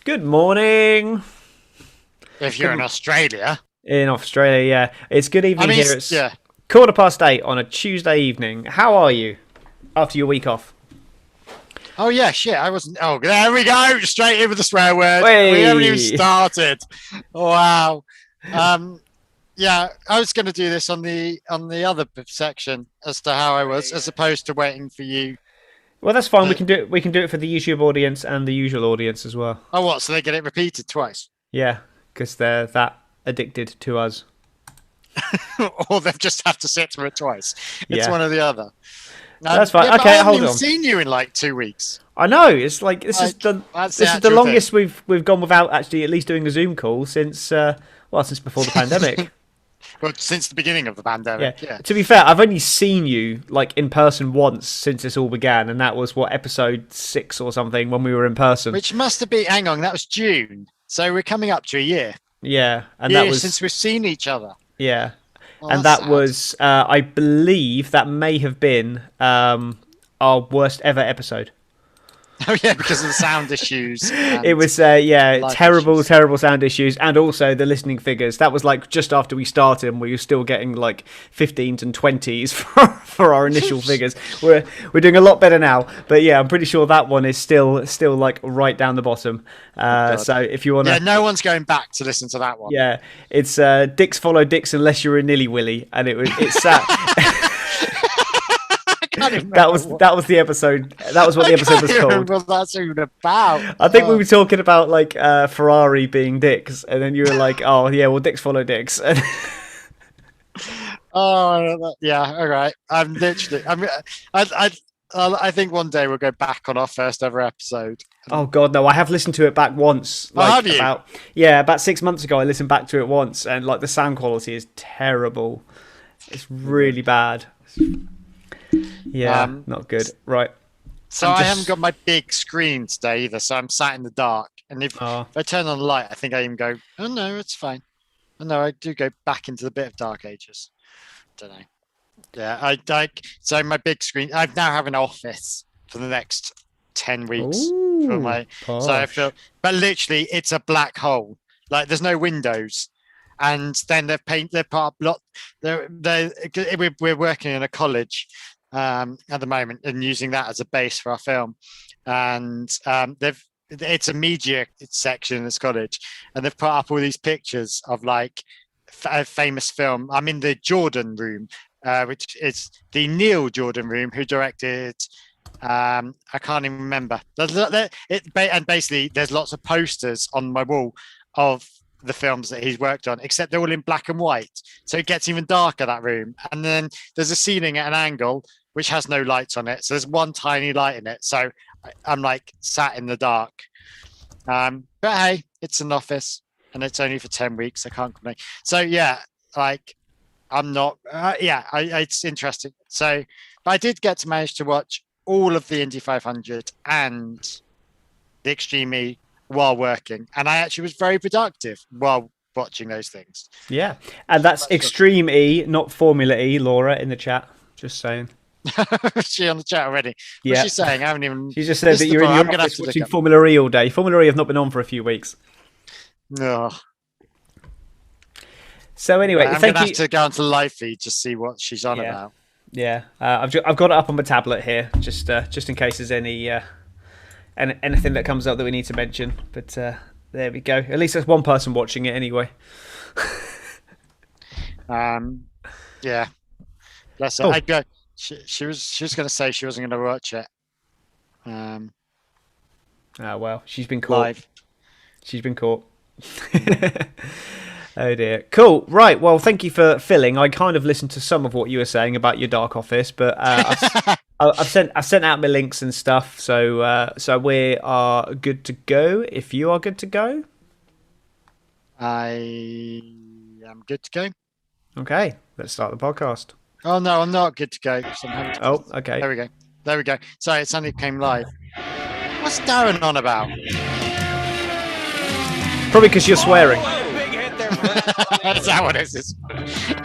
Good morning. If you're in Australia. In Australia, yeah. It's good evening here. It's yeah. 8:15 on a Tuesday evening. How are you after your week off? Oh, yeah, shit. I wasn't. Oh, there we go. Straight in with the swear word. Hey. We haven't even started. Wow. Yeah, I was going to do this on the other section as to how I was, as opposed to waiting for you. Well, that's fine. We can do it. We can do it for the YouTube audience and the usual audience as well. Oh, what? So they get it repeated twice? Yeah, because they're that addicted to us. Or they just have to sit through it twice. It's one or the other. That's fine. Yeah, okay, I haven't hold even on. Seen you in like 2 weeks. I know. It's like this is the longest we've gone without actually at least doing a Zoom call since since before the pandemic. Well, since the beginning of the pandemic. Yeah. To be fair, I've only seen you like in person once since this all began, and that was episode 6 or something when we were in person. Which must have been. Hang on, that was June. So we're coming up to a year. Yeah, and that was since we've seen each other. Yeah, well, and that sad. Was I believe that may have been our worst ever episode. Oh yeah, because of the sound issues. It was terrible sound issues, and also the listening figures. That was like just after we started, and we were still getting like 15s and 20s for our initial figures. We're doing a lot better now, but yeah, I'm pretty sure that one is still like right down the bottom. So if you want to, no one's going back to listen to that one. Yeah, it's dicks follow dicks unless you're a nilly willy, and it's that was the episode. That was what the episode was called. What that's even about? I think we were talking about like Ferrari being dicks, and then you were like, "Oh yeah, well, dicks follow dicks." Oh yeah, all right. I'm literally. I think one day we'll go back on our first ever episode. Oh God, no! I have listened to it back once. Like, have you? About 6 months ago, I listened back to it once, and like the sound quality is terrible. It's really bad. Yeah, not good. Right. So I haven't got my big screen today either, so I'm sat in the dark. And if I turn on the light, I think I even go, oh no, it's fine. Oh no, I do go back into the bit of Dark Ages. Don't know. Yeah, so my big screen. I now have an office for the next 10 weeks. Ooh, so I feel, but literally, it's a black hole. Like there's no windows. And then they've put up we're working in a college at the moment and using that as a base for our film. And it's a media section in this college, and they've put up all these pictures of like a famous film. I'm in the Jordan room, which is the Neil Jordan room, who directed. I can't even remember. And basically, there's lots of posters on my wall of the films that he's worked on, except they're all in black and white. So it gets even darker, that room. And then there's a ceiling at an angle, which has no lights on it. So there's one tiny light in it. So I'm like sat in the dark. But hey, it's an office and it's only for 10 weeks. I can't complain. So yeah, like I'm not, it's interesting. So, but I did get to manage to watch all of the Indy 500 and the Extreme E while working, and I actually was very productive while watching those things. Yeah, and that's Extreme E, not Formula E. Laura in the chat, just saying. Is she on the chat already? Yeah. What's she saying? I haven't even. She just said that you're in your office watching Formula E all day. Formula E have not been on for a few weeks. No. So anyway, I'm gonna have to go onto the live feed to see what she's on about. Yeah, I've got it up on my tablet here, just in case there's anything that comes up that we need to mention. But there we go. At least there's one person watching it anyway. Yeah. Bless her. I'd go. She was going to say she wasn't going to watch it. Well, she's been caught. Live. She's been caught. Oh dear. Cool. Right. Well, thank you for filling. I kind of listened to some of what you were saying about your dark office, but I've sent out my links and stuff. So we are good to go. If you are good to go, I am good to go. Okay. Let's start the podcast. Oh no, I'm not good to go. Oh, okay. There we go. Sorry, it suddenly came live. What's Darren on about? Probably because you're swearing. That's how it is.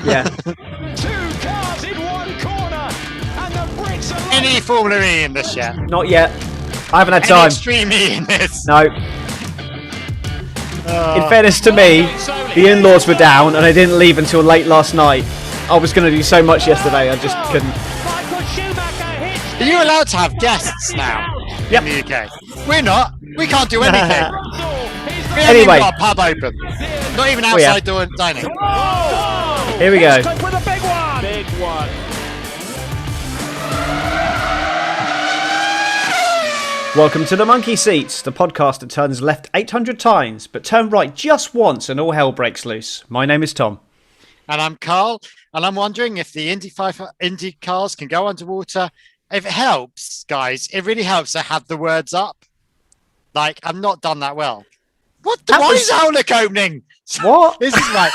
Yeah. 2 cars in one corner, and the brakes are Any Formula E in this yet? Not yet. I haven't had time. Extreme E in this? No. In fairness to me, the in-laws were down and I didn't leave until late last night. I was going to do so much yesterday, I just couldn't. Are you allowed to have guests now Yep. in the UK? We're not. We can't do anything. We haven't Anyway. even got a pub open. Not even outside dining. Here we go. With a big one. Big one. Welcome to the Monkeyseat, the podcast that turns left 800 times, but turn right just once and all hell breaks loose. My name is Tom. And I'm Carl, and I'm wondering if the Indy cars can go underwater. If it helps, guys, it really helps to have the words up. Like, I've not done that well. Why is Outlook opening? What? This is right.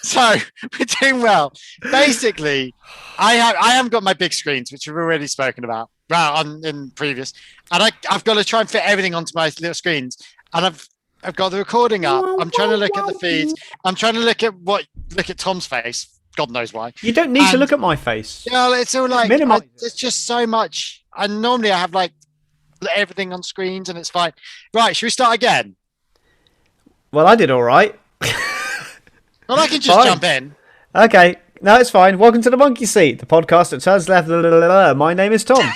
So, we're doing well. Basically, I haven't got my big screens, which we've already spoken about in previous. And I've got to try and fit everything onto my little screens. And I've got the recording up. I'm trying to look at the feeds. I'm trying to look at Tom's face. God knows why. You don't need to look at my face. Yeah, it's all like It's just so much. And normally I have like everything on screens and it's fine. Right, should we start again? Well, I did all right. Well, I can just jump in. Okay, no, it's fine. Welcome to the Monkeyseat, the podcast that turns left. My name is Tom.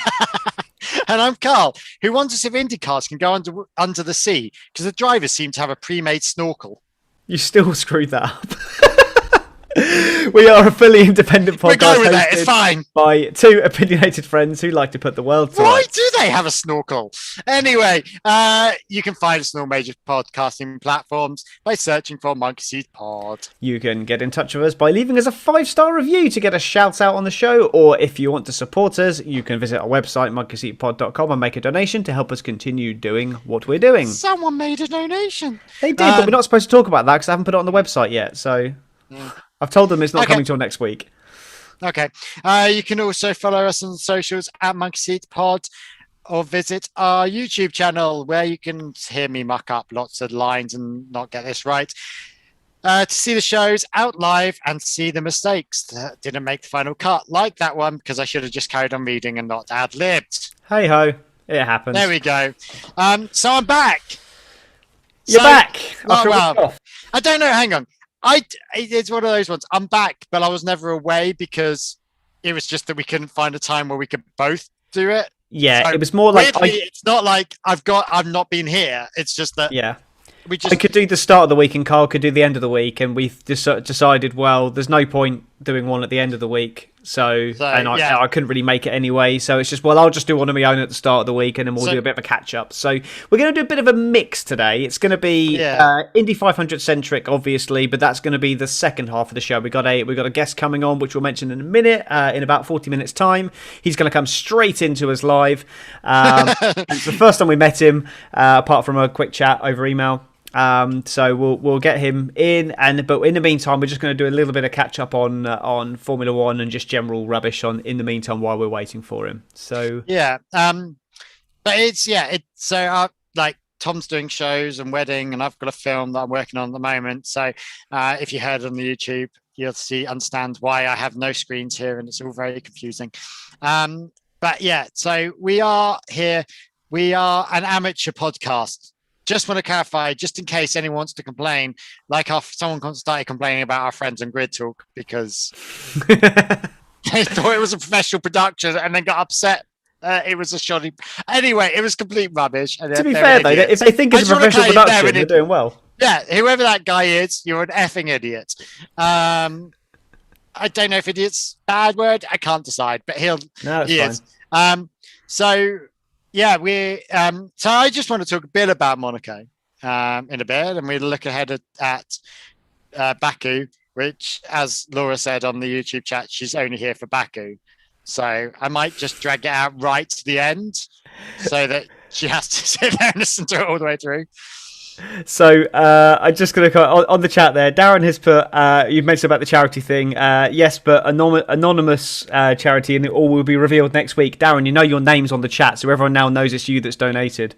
And I'm Carl, who wonders if Indy cars can go under the sea because the drivers seem to have a pre-made snorkel. You still screwed that up. We are a fully independent podcast. We're going with that. It's fine. By two opinionated friends who like to put the world to Why rights. do they have a snorkel? Anyway, you can find us on all major podcasting platforms by searching for Monkeyseat Pod. You can get in touch with us by leaving us a 5-star review to get a shout out on the show, or if you want to support us, you can visit our website monkeyseatpod.com and make a donation to help us continue doing what we're doing. Someone made a donation. They did, but we're not supposed to talk about that because I haven't put it on the website yet, so I've told them it's not coming till next week. Okay. You can also follow us on the socials at Monkeyseat Pod, or visit our YouTube channel where you can hear me muck up lots of lines and not get this right. To see the shows out live and see the mistakes that didn't make the final cut, like that one, because I should have just carried on reading and not ad-libbed. Hey ho, it happens. There we go. So I'm back. You're back. Well, I don't know. Hang on. It's one of those ones. I'm back, but I was never away because it was just that we couldn't find a time where we could both do it. Yeah, So it was more like it's not like I've not been here. It's just that I could do the start of the week and Carl could do the end of the week, and we just decided, well, there's no point doing one at the end of the week. I couldn't really make it anyway. So it's just, well, I'll just do one of my own at the start of the week, and then we'll do a bit of a catch up. So we're going to do a bit of a mix today. It's going to be Indy 500 centric, obviously, but that's going to be the second half of the show. We got a guest coming on, which we'll mention in a minute, in about 40 minutes time. He's going to come straight into us live. And it's the first time we met him, apart from a quick chat over email. So we'll get him in, but in the meantime, we're just going to do a little bit of catch up on Formula One and just general rubbish in the meantime while we're waiting for him. So but like Tom's doing shows and wedding, and I've got a film that I'm working on at the moment. So if you heard on the YouTube, you'll understand why I have no screens here, and it's all very confusing. But yeah, so we are here. We are an amateur podcast. Just want to clarify, just in case anyone wants to complain, like someone started complaining about our friends on Grid Talk because they thought it was a professional production and then got upset. It was a shoddy. Anyway, it was complete rubbish. And to be fair, though, if they think it's a professional production, they're doing well. Yeah, whoever that guy is, you're an effing idiot. I don't know if idiot's a bad word. I can't decide, but he is. Yeah, so I just want to talk a bit about Monaco in a bit, and we'll look ahead at Baku, which, as Laura said on the YouTube chat, she's only here for Baku. So I might just drag it out right to the end so that she has to sit there and listen to it all the way through. So I'm just going to on the chat there. Darren has put, you mentioned about the charity thing. Yes, but anonymous charity, and it all will be revealed next week. Darren, you know your name's on the chat, so everyone now knows it's you that's donated.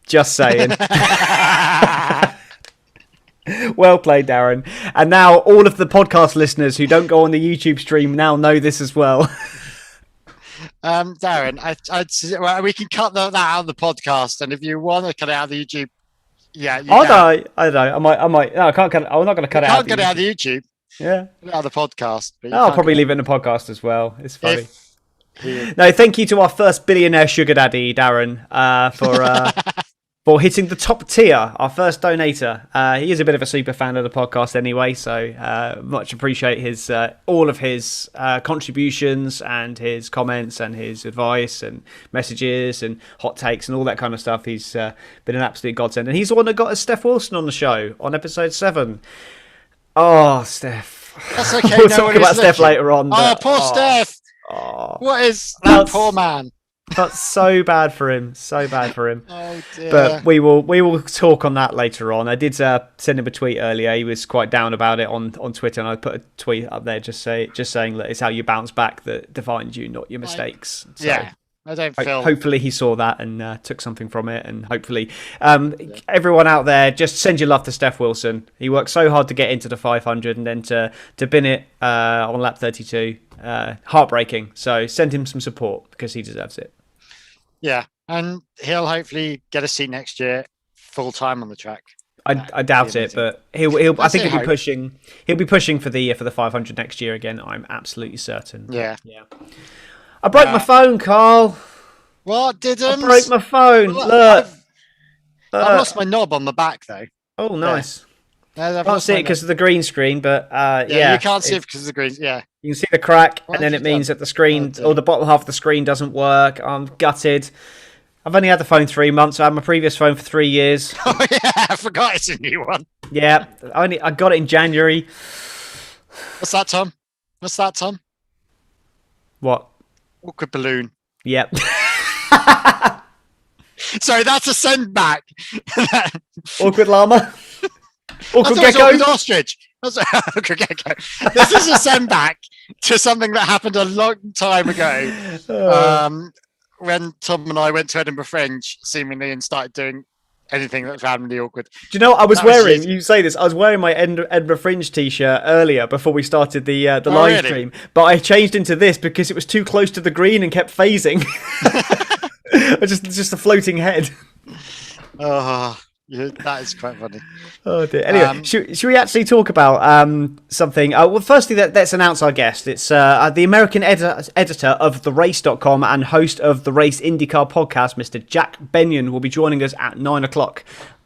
Just saying. Well played, Darren. And now all of the podcast listeners who don't go on the YouTube stream now know this as well. Darren, we can cut that out of the podcast, and if you want to cut it out of the YouTube Yeah, you I can. don't know. I might. No, I can't cut it. I'm not going to cut You it out. can't get it out of the YouTube, Yeah. out of the podcast. But you I'll can't probably get leave it in the podcast as well. It's funny. if he. No, thank you to our first billionaire sugar daddy, Darren, for hitting the top tier, our first donator. He is a bit of a super fan of the podcast anyway, so much appreciate his all of his contributions and his comments and his advice and messages and hot takes and all that kind of stuff. He's been an absolute godsend. And he's the one that got us Steph Wilson on the show on episode 7. Oh, Steph. That's okay. We'll no talk one about is Steph looking. later on. Oh, poor Steph. Oh, What is that That's- poor man? that's so bad for him. So bad for him. Oh dear. But we will talk on that later on. I did send him a tweet earlier. He was quite down about it on Twitter, and I put a tweet up there just saying that it's how you bounce back that defines you, not your mistakes. So yeah, I don't feel. hopefully he saw that and took something from it, and hopefully everyone out there, just send your love to Steph Wilson. He worked so hard to get into the 500 and then to bin it on lap 32. Heartbreaking. So send him some support because he deserves it. Yeah, and he'll hopefully get a seat next year, full time on the track. I doubt it, but he'll. I think he'll be pushing. He'll be pushing for the 500 next year again. I'm absolutely certain. Yeah. I broke my phone, Carl. What didn't? I broke my phone. Well, Look. I've lost my knob on the back though. Oh, nice. I Can't see it because of the green screen, but yeah, you can't see it because of the green. Yeah, you can see the crack, What and then have it you means done? that the screen Oh, or the bottom half of the screen doesn't work. I'm gutted. I've only had the phone 3 months. I had my previous phone for 3 years. Oh yeah, I forgot it's a new one. Yeah, I got it in January. What's that, Tom? What? Awkward balloon. Yep. Sorry, that's a send back. Awkward llama. Awkward That's gecko. always ostrich. That's awkward gecko. This is a send back to something that happened a long time ago. When Tom and I went to Edinburgh Fringe, seemingly, and started doing anything that was randomly awkward. Do you know what I was That was wearing? just- You say this. I was wearing my Edinburgh Fringe t-shirt earlier before we started the live really? stream, but I changed into this because it was too close to the green and kept phasing. just a floating head. Oh, yeah, that is quite funny. Oh dear. Anyway, should we actually talk about something? Well, firstly, let's announce our guest. It's the American editor of TheRace.com and host of the Race IndyCar podcast, Mr. Jack Benyon, will be joining us at 9:00.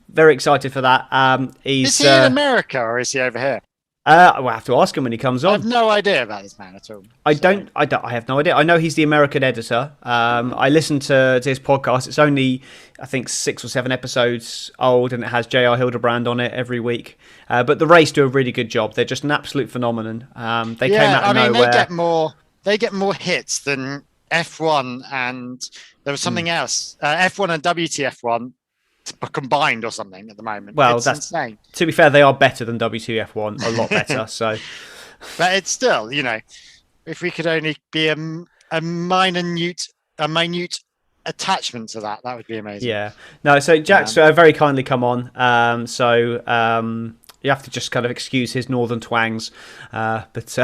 Very excited for that. Is he in America or is he over here? We'll have to ask him when he comes I on. have no idea about this man at all. I have no idea. I know he's the American editor. I listened to his podcast. It's only, I think, 6 or 7 episodes old, and it has J.R. Hildebrand on it every week. But the Race do a really good job. They're just an absolute phenomenon. They came out of nowhere. They get more hits than F1 and there was something else. F1 and WTF1 combined or something at the moment. Well, it's that's insane. To be fair, they are better than WTF1, a lot better. So, But it's still, if we could only be a minute attachment to that would be amazing. yeah. No, so Jack's very kindly come on. So you have to just kind of excuse his northern twangs. But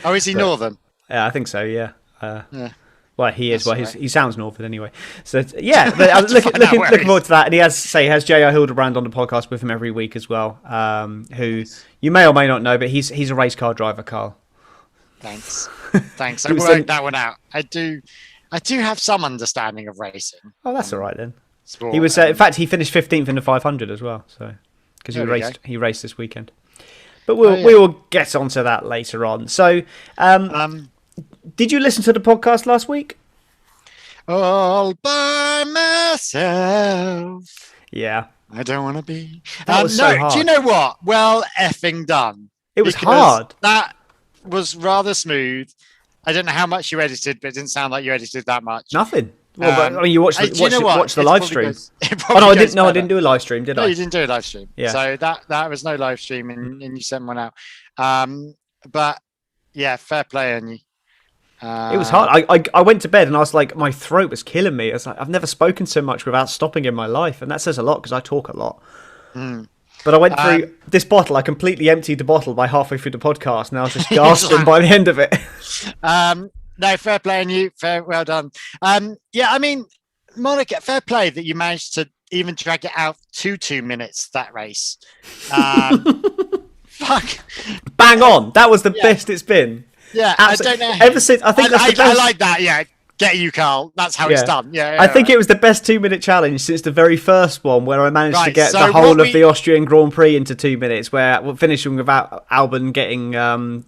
Oh, is he northern? yeah, I think so. Yeah. Yeah. Well, he is. That's Well, all right. he sounds northern anyway. So yeah, but I was looking forward to that. And he has J.R. Hildebrand on the podcast with him every week as well. Who you may or may not know, but he's a race car driver, Carl. Thanks. I was worked saying- that one out. I do have some understanding of racing. Oh, that's all right then. Sport, He was. In fact, he finished 15th in the 500 as well. So because There we go. he raced this weekend. But we will get onto that later on. So, did you listen to the podcast last week? All by myself. Yeah, I don't want to be. That was no, so hard. do you know what? Well, effing done. it was Because hard. That was rather smooth. I don't know how much you edited, but it didn't sound like you edited that much. Nothing. Well, but, I mean, you watched do you know what? watch the It's live probably stream. goes- it Oh probably no, I goes didn't. No, I better. didn't do a live stream, did No, I? you didn't do a live stream. Yeah. So that was no live stream, and you sent one out. But yeah, fair play on you. It was hard. I went to bed and I was like, my throat was killing me. I was like, I've never spoken so much without stopping in my life, and that says a lot because I talk a lot. But I went through this bottle. I completely emptied the bottle by halfway through the podcast, and I was just gasping by the end of it. No, fair play on you. Well done. Yeah, I mean, Monica, fair play that you managed to even drag it out to 2 minutes, that race. Fuck. Bang on. That was the best it's been. Yeah, I don't know. Ever since, I think that's the best. I like that, yeah. Get you, Carl. That's how it's done. Yeah, I think it was the best 2 minute challenge since the very first one, where I managed to get the whole of the Austrian Grand Prix into 2 minutes, where we're finishing without Albon getting, Hamilton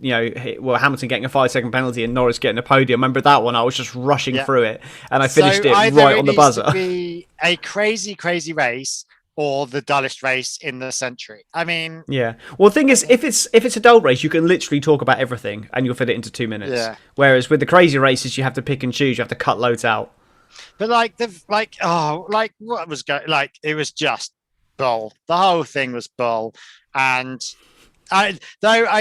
getting a 5-second penalty and Norris getting a podium. Remember that one? I was just rushing through it, and I finished it right on the buzzer. It needs to be a crazy, crazy race, or the dullest race in the century. I mean... Yeah. Well, the thing is, if it's a dull race, you can literally talk about everything and you'll fit it into 2 minutes. Yeah. Whereas with the crazy races, you have to pick and choose. You have to cut loads out. But what was going... Like, it was just bull. The whole thing was bull. And I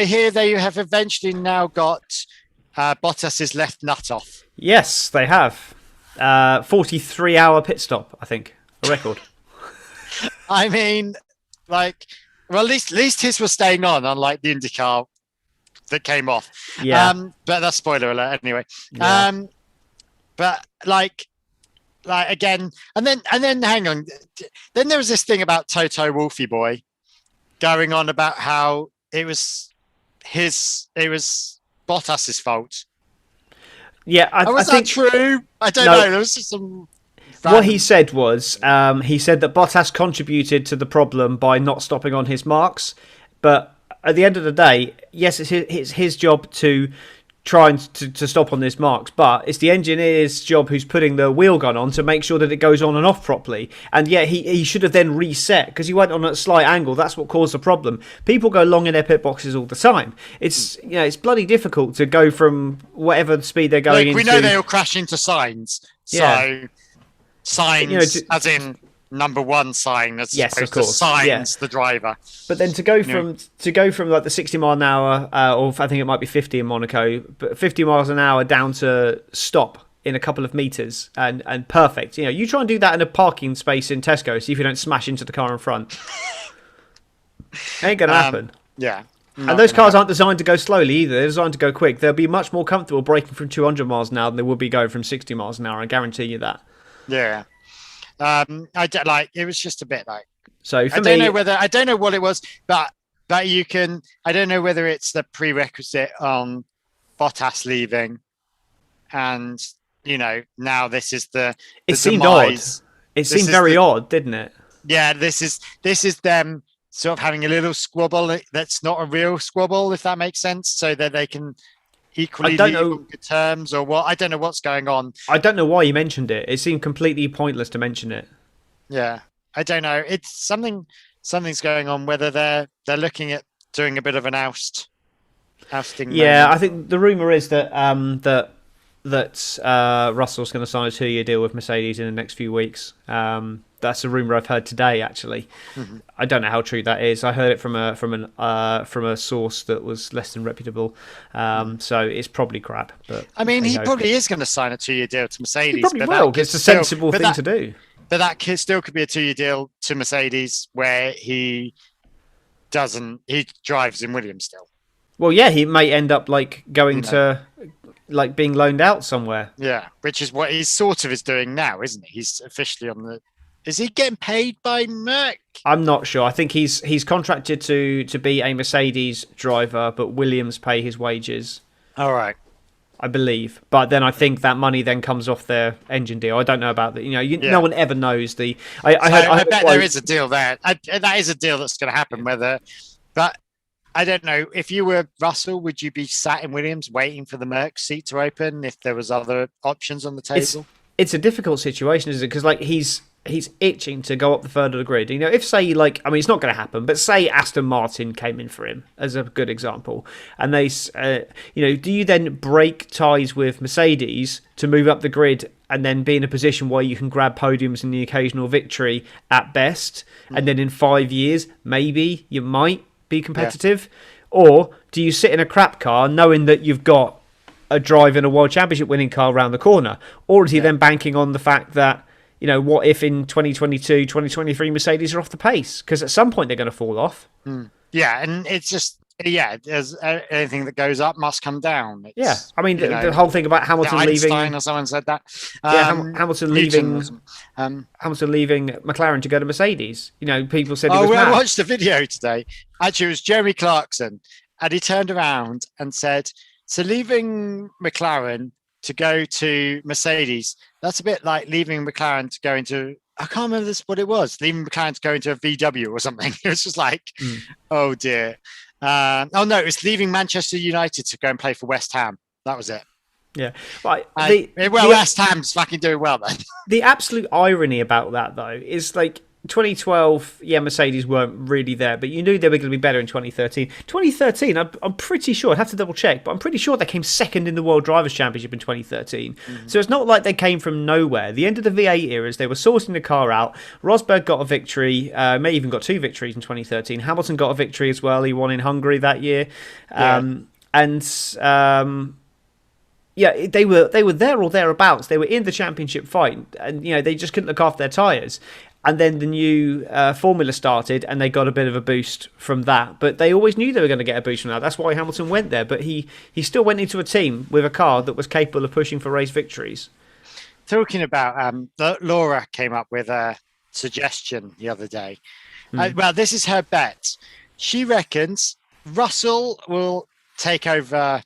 hear they have eventually now got Bottas's left nut off. Yes, they have. 43-hour pit stop, I think. A record. I mean, at least his was staying on, unlike the IndyCar that came off. Yeah. But that's spoiler alert anyway. Yeah. But again, and then hang on. Then there was this thing about Toto Wolfie Boy going on about how it was Bottas's fault. Yeah, I was think that true? I don't know. There was just some. What he said was, he said that Bottas contributed to the problem by not stopping on his marks. But at the end of the day, yes, it's his job to try and to stop on his marks. But it's the engineer's job who's putting the wheel gun on to make sure that it goes on and off properly. And yet he should have then reset because he went on a slight angle. That's what caused the problem. People go long in their pit boxes all the time. It's it's bloody difficult to go from whatever speed they're going into. We know they'll crash into signs. So... Signs, as in number one sign, as opposed to signs, the driver. But then to go from like the 60 mile an hour, or I think it might be 50 in Monaco, but 50 miles an hour down to stop in a couple of meters and perfect. You try and do that in a parking space in Tesco, see if you don't smash into the car in front. Ain't gonna happen. Yeah. And those cars aren't designed to go slowly either. They're designed to go quick. They'll be much more comfortable braking from 200 miles an hour than they would be going from 60 miles an hour. I guarantee you that. Yeah, it was just a bit like. So for I don't know what it was, but you can. I don't know whether it's the prerequisite on Bottas leaving, and now this is the. It seemed demise. Odd. It seemed very odd, didn't it? Yeah, this is them sort of having a little squabble that's not a real squabble, if that makes sense, so that they can. Equally leave on good terms or what? I don't know what's going on. I don't know why you mentioned it. It seemed completely pointless to mention it. Yeah, I don't know. It's something's going on. Whether they're looking at doing a bit of an ousting. Yeah, moment. I think the rumor is that Russell's going to sign a 2-year deal with Mercedes in the next few weeks. That's a rumor I've heard today. Actually, I don't know how true that is. I heard it from a source that was less than reputable. So it's probably crap. But I mean, he probably is going to sign a 2-year deal to Mercedes. He probably will. It's a sensible thing to do. But that still could be a 2-year deal to Mercedes where he drives in Williams still. Well, yeah, he may end up going to being loaned out somewhere. Yeah, which is what he sort of is doing now, isn't he? He's officially on the. Is he getting paid by Merc? I'm not sure. I think he's contracted to be a Mercedes driver, but Williams pay his wages. All right. I believe. But then I think that money then comes off their engine deal. I don't know about that. No one ever knows the. I bet there is a deal there. That is a deal that's going to happen. But I don't know. If you were Russell, would you be sat in Williams waiting for the Merc seat to open if there was other options on the table? It's a difficult situation, isn't it? Because he's itching to go up the third of the grid. If say it's not going to happen, but say Aston Martin came in for him as a good example, and they, do you then break ties with Mercedes to move up the grid and then be in a position where you can grab podiums and the occasional victory at best, and then in 5 years maybe you might be competitive, or do you sit in a crap car knowing that you've got a drive in a World Championship winning car around the corner, or is he then banking on the fact that? What if in 2022, 2023 Mercedes are off the pace? Because at some point they're going to fall off. Yeah, and it's just Yeah, there's anything that goes up must come down. It's, I mean the whole thing about Hamilton leaving. Einstein or someone said that. Hamilton leaving. Hamilton leaving McLaren to go to Mercedes. People said he was mad. I watched a video today. Actually, it was Jeremy Clarkson, and he turned around and said, "So leaving McLaren to go to Mercedes, that's a bit like leaving McLaren to go into." I can't remember what it was. Leaving McLaren to go into a VW or something. It was just like, oh dear. No, it was leaving Manchester United to go and play for West Ham. That was it. Yeah. Right. West Ham's fucking doing well then. The absolute irony about that, though, is like 2012, Mercedes weren't really there, but you knew they were going to be better in 2013. 2013, I'm pretty sure, I'd have to double check, but I'm pretty sure they came second in the World Drivers' Championship in 2013. So it's not like they came from nowhere. The end of the V8 eras, they were sorting the car out. Rosberg got a victory, may even got 2 victories in 2013. Hamilton got a victory as well. He won in Hungary that year. They were there or thereabouts. They were in the championship fight, and they just couldn't look after their tyres. And then the new formula started, and they got a bit of a boost from that. But they always knew they were going to get a boost from that. That's why Hamilton went there. But he still went into a team with a car that was capable of pushing for race victories. Talking about Laura came up with a suggestion the other day. Well, this is her bet. She reckons Russell will take over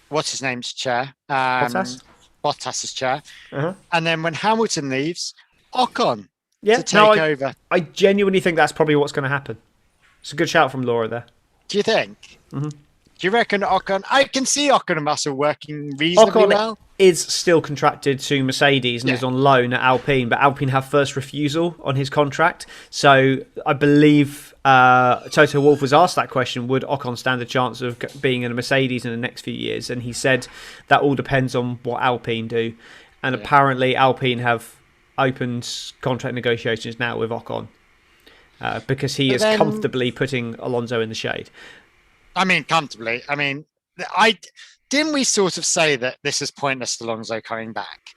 what's his name's chair, Bottas's chair, and then when Hamilton leaves, Ocon. To take over. I genuinely think that's probably what's going to happen. It's a good shout from Laura there. Do you think? Do you reckon Ocon? I can see Ocon and Russell working reasonably well. Is still contracted to Mercedes and is on loan at Alpine, but Alpine have first refusal on his contract. So I believe Toto Wolff was asked that question: would Ocon stand a chance of being in a Mercedes in the next few years? And he said that all depends on what Alpine do. And apparently Alpine have opened contract negotiations now with Ocon because he is comfortably putting Alonso in the shade. I mean, comfortably. I mean, didn't we sort of say that this is pointless, Alonso coming back,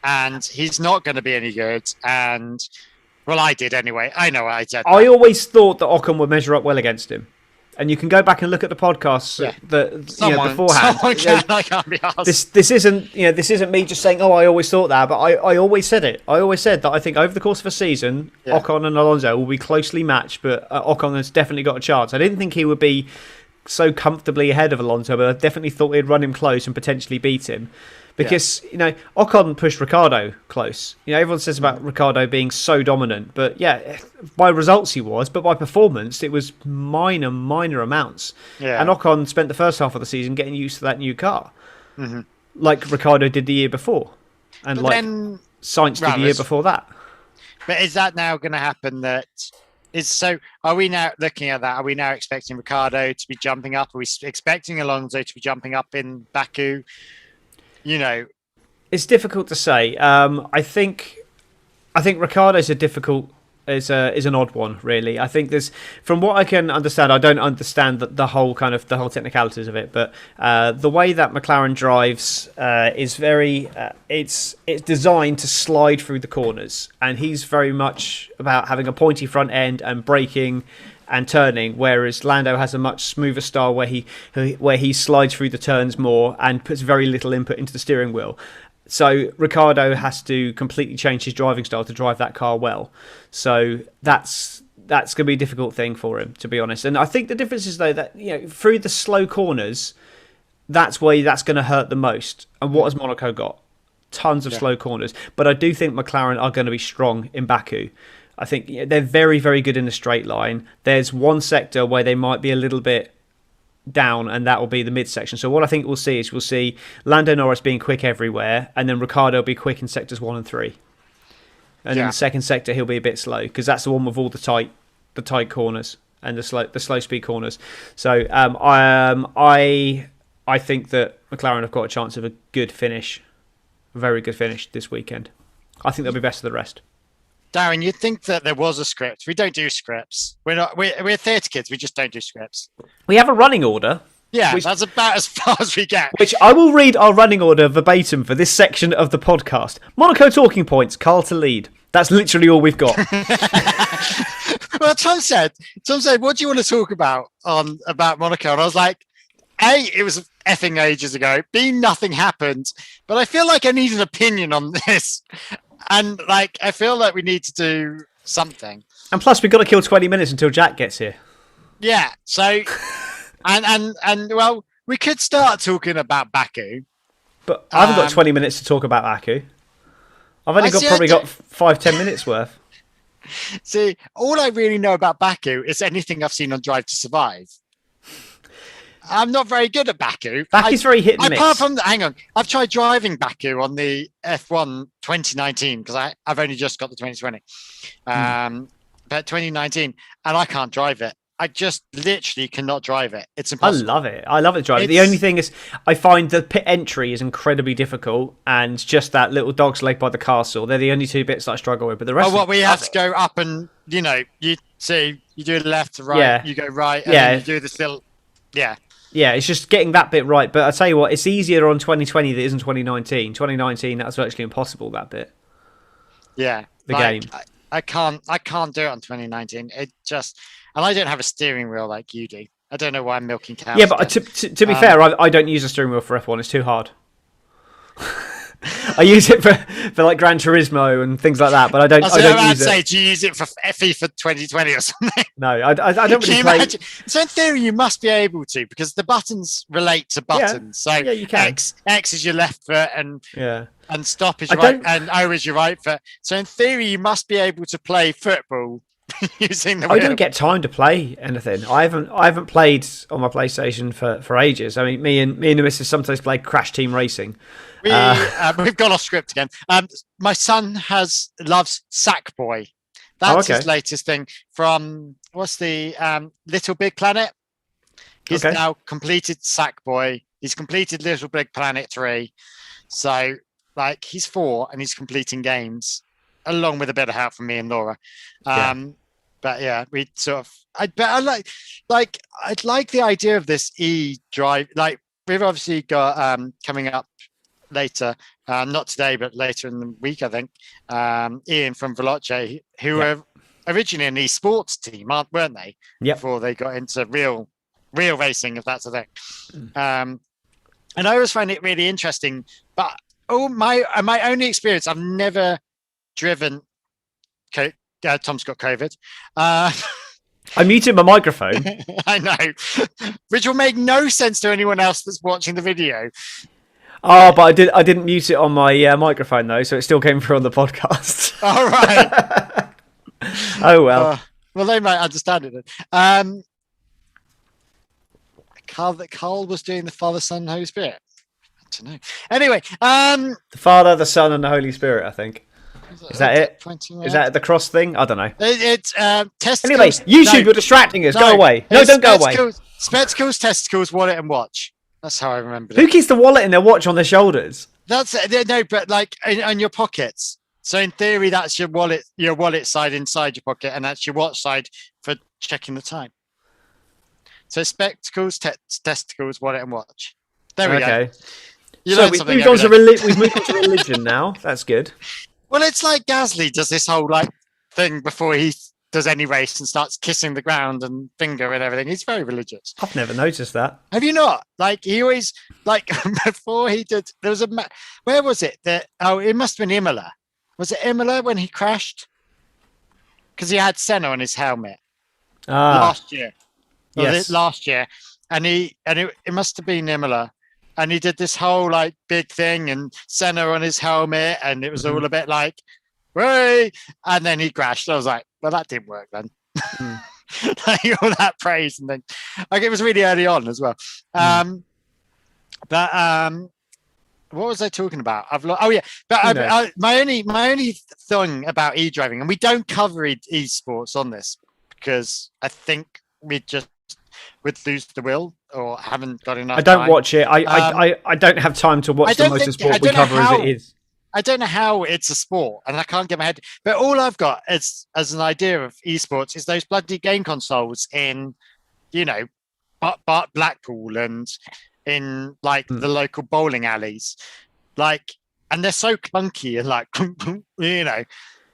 and he's not going to be any good? And well, I did anyway. I know I said. I always thought that Ocon would measure up well against him. And you can go back and look at the podcasts beforehand. I can't be asked. This isn't me just saying, I always thought that, but I always said it. I always said that I think over the course of a season, Ocon and Alonso will be closely matched, but Ocon has definitely got a chance. I didn't think he would be so comfortably ahead of Alonso, but I definitely thought he'd run him close and potentially beat him. Because, Ocon pushed Ricciardo close. Everyone says about Ricciardo being so dominant. But, by results he was. But by performance, it was minor amounts. Yeah. And Ocon spent the first half of the season getting used to that new car. Like Ricciardo did the year before. And Sainz did the year before that. But is that now going to happen are we now looking at that? Are we now expecting Ricciardo to be jumping up? Are we expecting Alonso to be jumping up in Baku? It's difficult to say. I think Ricciardo's is an odd one, really. I think from what I can understand, I don't understand the whole technicalities of it, but the way that McLaren drives is very it's designed to slide through the corners, and he's very much about having a pointy front end and braking and turning, whereas Lando has a much smoother style where he slides through the turns more and puts very little input into the steering wheel. So Ricciardo has to completely change his driving style to drive that car well. So that's going to be a difficult thing for him, to be honest. And I think the difference is, though, that through the slow corners, that's where that's going to hurt the most. And what has Monaco got? Tons of slow corners. But I do think McLaren are going to be strong in Baku. I think they're very, very good in the straight line. There's one sector where they might be a little bit down, and that will be the midsection. So what I think we'll see Lando Norris being quick everywhere, and then Ricciardo will be quick in sectors 1 and 3. And in the second sector, he'll be a bit slow because that's the one with all the tight corners and the slow speed corners. So I think that McLaren have got a chance of a good finish, a very good finish this weekend. I think they'll be best of the rest. Darren, you'd think that there was a script. We don't do scripts. We're theatre kids. We just don't do scripts. We have a running order. Yeah, that's about as far as we get. Which I will read our running order verbatim for this section of the podcast. Monaco talking points, Carl to lead. That's literally all we've got. Well, Tom said, what do you want to talk about about Monaco? And I was like, A, it was effing ages ago. B, nothing happened. But I feel like I need an opinion on this. And like, I feel like we need to do something. And plus, we've got to kill 20 minutes until Jack gets here. Yeah. So, and well, we could start talking about Baku. But I haven't got 20 minutes to talk about Baku. I've only probably got 5-10 minutes worth. See, all I really know about Baku is anything I've seen on Drive to Survive. I'm not very good at Baku. Baku's very hit and miss. Apart from, hang on, I've tried driving Baku on the F1 2019 because I've only just got the 2020. But 2019, and I can't drive it. I just literally cannot drive it. It's impossible. I love it driving. The only thing is, I find the pit entry is incredibly difficult, and just that little dog's leg by the castle. They're the only two bits that I struggle with. But the rest. Oh, what we have to go up and you do left to right, you go right, and then you do this little, yeah. Yeah, it's just getting that bit right. But I tell you what, it's easier on 2020 than it is in 2019. 2019, that's virtually impossible. That bit. Yeah, the game. I can't do it on 2019. It just, and I don't have a steering wheel like you do. I don't know why I'm milking cows. Yeah, but to be fair, I don't use a steering wheel for F1. It's too hard. I use it for like Gran Turismo and things like that, but I don't use it. Do you use it for FIFA 2020 or something? No, I don't really play. So in theory, you must be able to, because the buttons relate to buttons. Yeah, you can. X is your left foot, and stop is your right, and O is your right foot. So in theory, you must be able to play football using the wheel. I don't get time to play anything. I haven't played on my PlayStation for ages. I mean, me and the missus sometimes play Crash Team Racing. We've gone off script again. My son loves Sackboy. That's his latest thing from what's the Little Big Planet. He's now completed Sackboy. He's completed Little Big Planet 3. So like he's 4 and he's completing games along with a bit of help from me and Laura. But yeah, we sort of. I like the idea of this e-drive. Like we've obviously got coming up later, not today, but later in the week, I think. Ian from Veloce, who were originally an esports team, weren't they? Yeah. Before they got into real racing, if that's a thing. And I always find it really interesting. But my only experience, I've never driven. Tom's got COVID. I muted my microphone. I know, which will make no sense to anyone else that's watching the video. Oh, but I didn't mute it on my microphone though, so it still came through on the podcast. All right. Oh well. Well, they might understand it then. Carl was doing the Father, Son, Holy Spirit. I don't know. Anyway, the Father, the Son, and the Holy Spirit. I think. Is that it? 21? Is that the cross thing? I don't know. It's testicles. Anyway, YouTube, you're distracting us. Go away. No, don't go away. Spectacles, testicles, wallet, and watch. That's how I remember it. Who keeps the wallet and their watch on their shoulders? That's no, but like in your pockets. So in theory, that's your wallet side inside your pocket, and that's your watch side for checking the time. So spectacles, testicles, wallet, and watch. There we go. So we've moved on to religion now. That's good. Well, it's like Gasly does this whole like thing before he does any race and starts kissing the ground and finger and everything. He's very religious. I've never noticed that. Have you not? Like he always like before he did. There was where was it? It must have been Imola. Was it Imola when he crashed? Because he had Senna on his helmet last year. Yes, last year, and it must have been Imola. And he did this whole like big thing and Senna on his helmet, and it was all a bit like, "Way!" And then he crashed. I was like, "Well, that didn't work then." Like all that praise and then, like it was really early on as well. But what was I talking about? My only thing about e-driving, and we don't cover esports on this because I think would lose the will or haven't got enough. I don't time. Watch it. I don't have time to watch the motorsport we cover as it is. I don't know how it's a sport, and I can't get my head. But all I've got as an idea of esports is those bloody game consoles in, Blackpool and in like the local bowling alleys, like, and they're so clunky and like,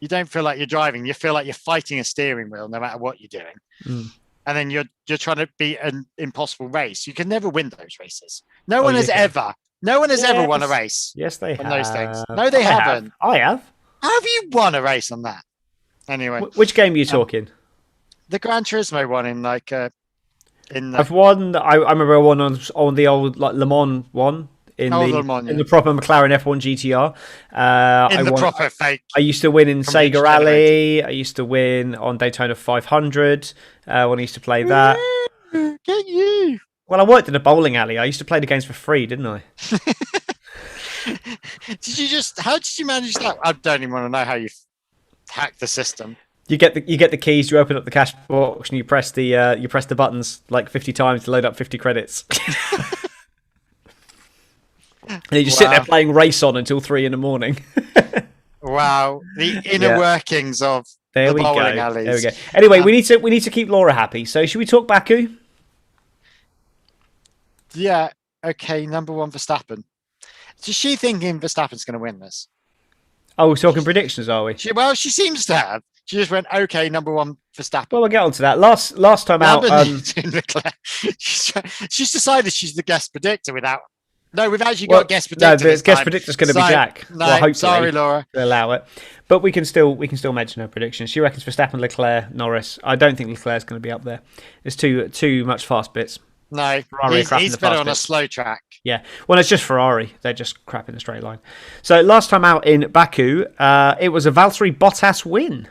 you don't feel like you're driving. You feel like you're fighting a steering wheel, no matter what you're doing. And then you're trying to beat an impossible race. You can never win those races. No one has ever won a race. Yes, they have. On those things. No, they haven't. I have. How have you won a race on that? Anyway, which game are you talking? The Gran Turismo one in like I've won. I remember I won on the old like Le Mans one. In the proper McLaren F1 GTR. Proper fake. I used to win in Sega Rally. I used to win on Daytona 500 when I used to play that. Get you. Well, I worked in a bowling alley. I used to play the games for free, didn't I? How did you manage that? I don't even want to know how you hacked the system. You get the keys, you open up the cash box, and you press the buttons like 50 times to load up 50 credits. And you just sit there playing Race On until 3 a.m. Wow, the inner workings of the bowling alleys. There we go. Anyway, we need to keep Laura happy. So should we talk Baku? Yeah. Okay. Number 1 Verstappen. Is she thinking Verstappen's going to win this? Oh, we're talking predictions, are we? She seems to have. She just went, okay, number 1 Verstappen. Well, we'll get on to that. Last time out, she's decided she's the guest predictor without. No, we've actually got guest predictor. No, the guest predictor's going to be Jack. No, well, hopefully, sorry, Laura. To allow it, but we can still mention her predictions. She reckons Verstappen, Leclerc, Norris. I don't think Leclerc's going to be up there. There's too much fast bits. No, he's better on a slow track. Yeah, well, it's just Ferrari. They're just crap in a straight line. So last time out in Baku, it was a Valtteri Bottas win.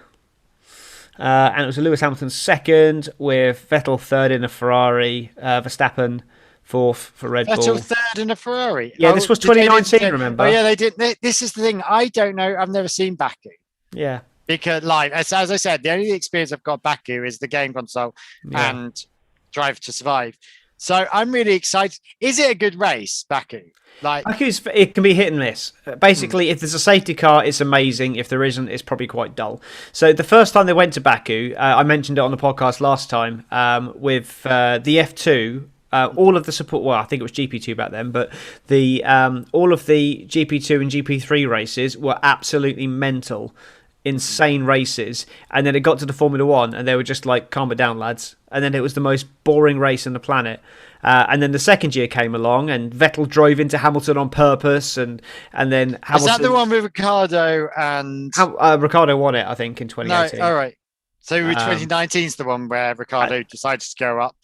And it was a Lewis Hamilton second, with Vettel third in a Ferrari, Verstappen fourth for Red Bull. Vettel third in a Ferrari? Yeah, this was 2019, remember? Oh, yeah, they did. This is the thing. I don't know. I've never seen Baku. Yeah. Because, like, as I said, the only experience I've got Baku is the game console and Drive to Survive. So I'm really excited. Is it a good race, Baku? It can be hit and miss. Basically, if there's a safety car, it's amazing. If there isn't, it's probably quite dull. So the first time they went to Baku, I mentioned it on the podcast last time, with the F2, all of the support, well, I think it was GP2 back then, but the all of the GP2 and GP3 races were absolutely mental, insane races. And then it got to the Formula One and they were just like, calm it down, lads. And then it was the most boring race on the planet. And then the second year came along and Vettel drove into Hamilton on purpose. And then Hamilton... Is that the one with Ricciardo and... Ricciardo won it, I think, in 2018. No, all right. So 2019 is the one where Ricciardo decided to go up.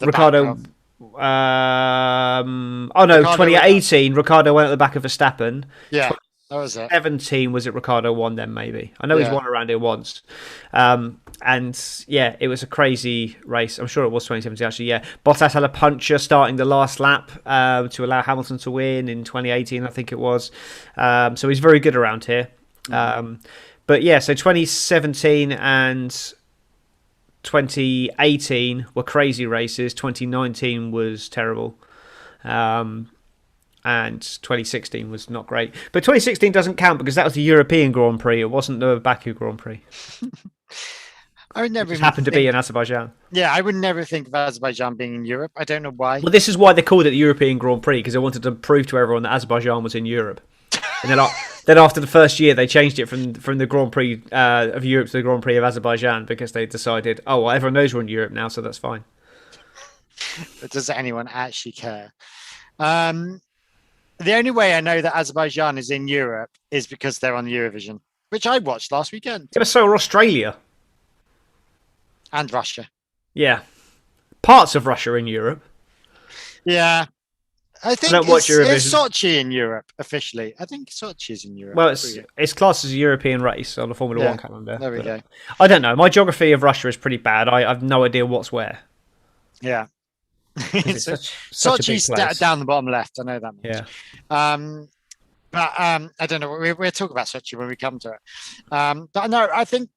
Ricciardo... 2018, Ricciardo went at the back of Verstappen. Yeah, that was it. 2017, was it Ricciardo won then, maybe? I know he's won around here once. And yeah, it was a crazy race. I'm sure it was 2017 actually. Yeah, Bottas had a puncture starting the last lap to allow Hamilton to win in 2018, I think it was. So he's very good around here. But yeah, so 2017 and 2018 were crazy races. 2019 was terrible. And 2016 was not great. But 2016 doesn't count because that was the European Grand Prix. It wasn't the Baku Grand Prix. I would never happened to be in Azerbaijan. Yeah, I would never think of Azerbaijan being in Europe. I don't know why. Well, this is why they called it the European Grand Prix, because they wanted to prove to everyone that Azerbaijan was in Europe. And then after the first year, they changed it from the Grand Prix of Europe to the Grand Prix of Azerbaijan because they decided, oh, well, everyone knows we're in Europe now, so that's fine. But does anyone actually care? The only way I know that Azerbaijan is in Europe is because they're on Eurovision, which I watched last weekend. Yeah, but so are Australia. And Russia. Yeah. Parts of Russia in Europe. Yeah. I think it's Sochi in Europe, officially. I think Sochi is in Europe. Well, it's classed as a European race on the Formula One calendar. There we go. I don't know. My geography of Russia is pretty bad. I have no idea what's where. Yeah. Sochi's down the bottom left. I know that much. Yeah. But I don't know. We'll talk about Sochi when we come to it. But no, I think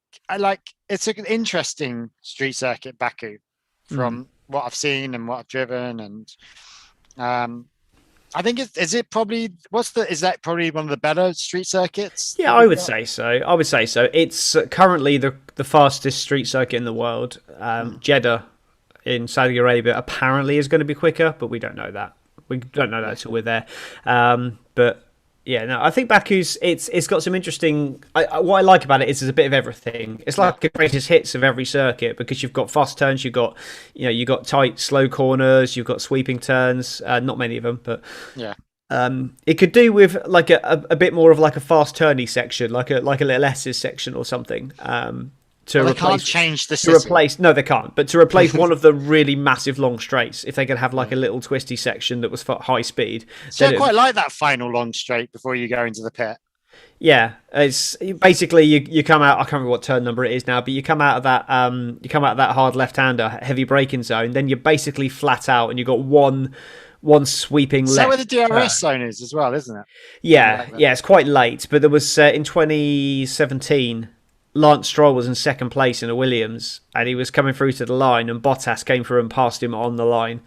it's an interesting street circuit, Baku, from what I've seen and what I've driven, and I think is that probably one of the better street circuits? Yeah, I would say so. It's currently the fastest street circuit in the world. Jeddah in Saudi Arabia apparently is going to be quicker, but we don't know that. We don't know that until we're there. But Yeah, no, I think Baku's it's got some interesting. What I like about it is there's a bit of everything. It's like a greatest hits of every circuit because you've got fast turns, you've got you've got tight, slow corners, you've got sweeping turns. Not many of them, but yeah. It could do with like a bit more of like a fast turny section, like a little S's section or something. To Well, replace, they can't change the to system. replace. No, they can't. But to replace one of the really massive long straights, if they could have like a little twisty section that was for high speed. So I quite like that final long straight before you go into the pit. Yeah, it's basically you come out. I can't remember what turn number it is now, but you come out of that hard left-hander heavy braking zone. Then you're basically flat out, and you've got one sweeping left. So where the DRS zone is as well, isn't it? Yeah, it's quite late. But there was in 2017. Lance Stroll was in second place in a Williams, and he was coming through to the line, and Bottas came through and passed him on the line,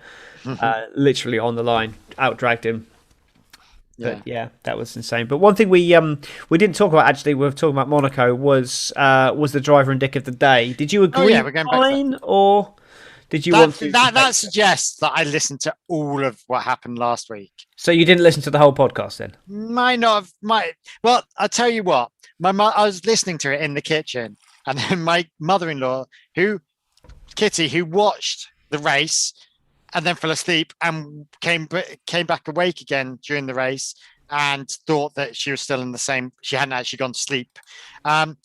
literally on the line, out-dragged him. But yeah, that was insane. But one thing we didn't talk about, actually, we were talking about Monaco, was the driver and dick of the day. Did you agree we're going back fine, or did you want to... That suggests that I listened to all of what happened last week. So you didn't listen to the whole podcast then? Might not have. Well, I'll tell you what. I was listening to it in the kitchen, and then my mother-in-law, Kitty, who watched the race and then fell asleep and came back awake again during the race and thought that she was still in the same. She hadn't actually gone to sleep. Said,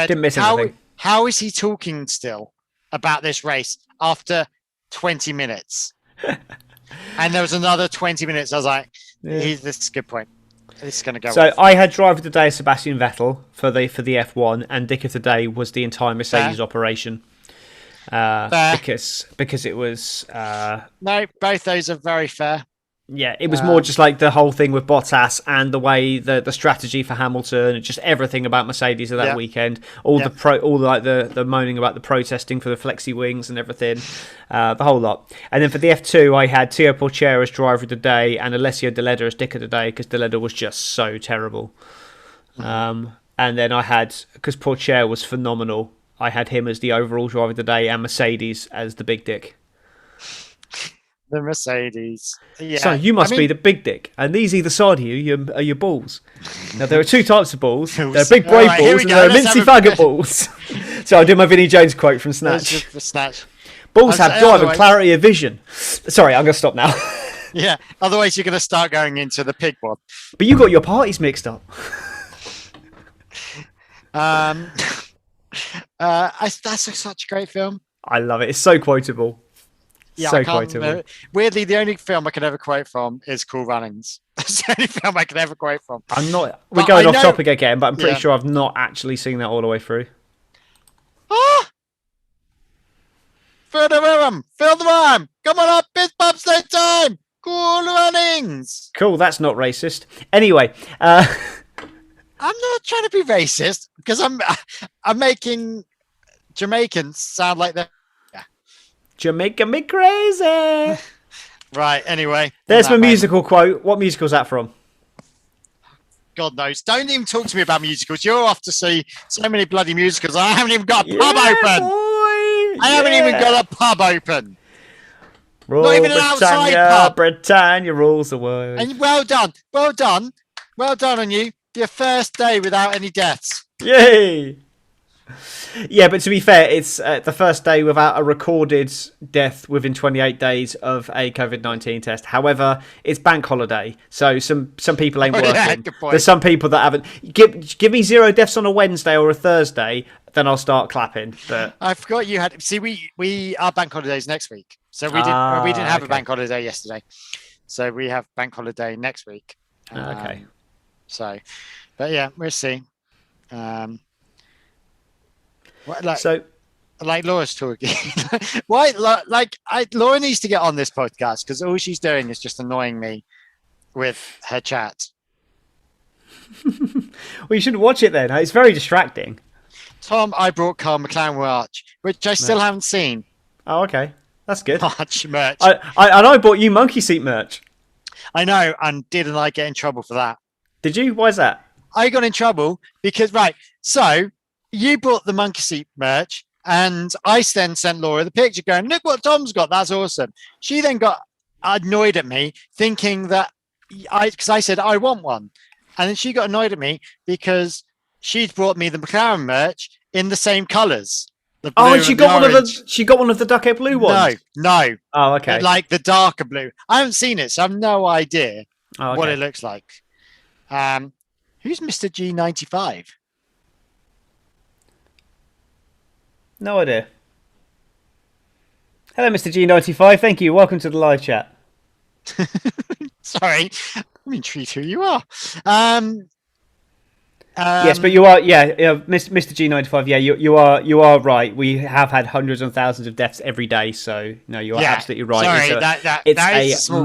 didn't miss anything. How is he talking still about this race after 20 minutes? And there was another 20 minutes. I was like, this is a good point. This is going to go. So I had driver of the day Sebastian Vettel for the F1, and dick of the day was the entire Mercedes operation. Because it was no, both those are very fair. Yeah, it was more just like the whole thing with Bottas and the way the strategy for Hamilton and just everything about Mercedes of that weekend. All the moaning about the protesting for the flexi wings and everything, the whole lot. And then for the F2, I had Tio Porcher as driver of the day and Alessio De Leda as dick of the day because De Leda was just so terrible. And then I had, because Porcher was phenomenal, I had him as the overall driver of the day and Mercedes as the big dick. The Mercedes. Yeah. So you must be the big dick, and these either side of you are your balls. Now there are two types of balls. There are big brave balls and there are mincy faggot balls. So I did my Vinnie Jones quote from Snatch. Balls have drive and clarity of vision. Sorry, I'm going to stop now. Yeah, otherwise you're going to start going into the pig one. But you got your parties mixed up. That's such a great film. I love it. It's so quotable. Yeah, so quotable. Weirdly, the only film I can ever quote from is Cool Runnings. That's the only film I can ever quote from. We're going off topic again, but I'm pretty sure I've not actually seen that all the way through. Fill the rhythm! Fill the rhyme! Come on up, it's bobsleigh time! Cool Runnings! Cool, that's not racist. Anyway, I'm not trying to be racist because I'm making Jamaicans sound like they're Jamaica me crazy. Right, anyway. There's my musical quote. What musical is that from? God knows. Don't even talk to me about musicals. You're off to see so many bloody musicals. I haven't even got a pub open. I haven't even got a pub open. Not even an outside pub. Britannia rules the world. And well done on you. Your first day without any deaths. Yay! Yeah, but to be fair, it's the first day without a recorded death within 28 days of a COVID-19 test. However, it's bank holiday, so some people ain't working. Yeah, good point. There's some people that haven't. Give me 0 deaths on a Wednesday or a Thursday, then I'll start clapping. But I forgot you had. See, we our bank holidays next week, so we didn't have a bank holiday yesterday, so we have bank holiday next week. Okay. So, but yeah, we'll see. Like Laura's talking. Why? Laura needs to get on this podcast because all she's doing is just annoying me with her chat. Well, you shouldn't watch it then. It's very distracting. Tom, I brought Carl McLaren merch, which I still haven't seen. Oh, okay, that's good. Merch. I bought you Monkeyseat merch. I know, and didn't I get in trouble for that? Did you? Why is that? I got in trouble because so. You bought the Monkeyseat merch, and I then sent Laura the picture going, look what Tom's got. That's awesome. She then got annoyed at me thinking that because I said, I want one. And then she got annoyed at me because she'd brought me the McLaren merch in the same colours. Oh, and she got one of the duck egg blue ones. No. Oh, okay. Like the darker blue. I haven't seen it, so I have no idea what it looks like. Who's Mr. G95? No idea. Hello, Mr. G95. Thank you. Welcome to the live chat. Sorry, I'm intrigued who you are. Yes, but you are, Mr. G95. Yeah, you are right. We have had hundreds and thousands of deaths every day. So no, you are absolutely right. Sorry, it's a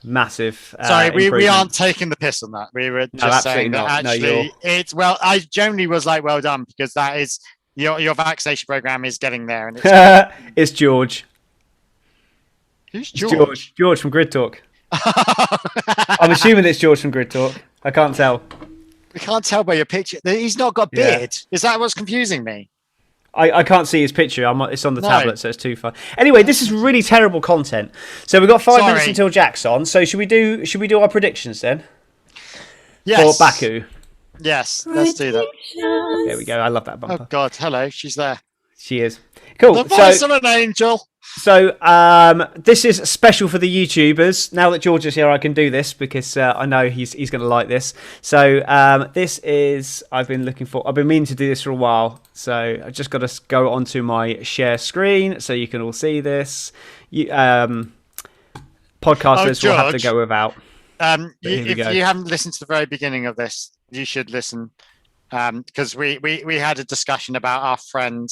massive. Sorry, we aren't taking the piss on that. We were just saying that actually, it's well. I generally was like, well done, because that is your vaccination program is getting there, and it's George. Who's George? George from Grid Talk. I'm assuming it's George from Grid Talk. I can't tell. We can't tell by your picture. He's not got beard. Is that what's confusing me? I can't see his picture. It's on the tablet, so it's too far. Anyway, this is really terrible content. So we've got 5 minutes until Jack's on. So should we do our predictions then? Yes. For Baku. Yes, let's do that. There we go. I love that bumper. Oh God, hello, she's there. She is. Cool. The voice of an angel. So this is special for the YouTubers. Now that George is here, I can do this because I know he's going to like this. So this is I've been meaning to do this for a while. So I've just got to go onto my share screen so you can all see this. Podcasters will have to go without. If you haven't listened to the very beginning of this, you should listen, because we had a discussion about our friend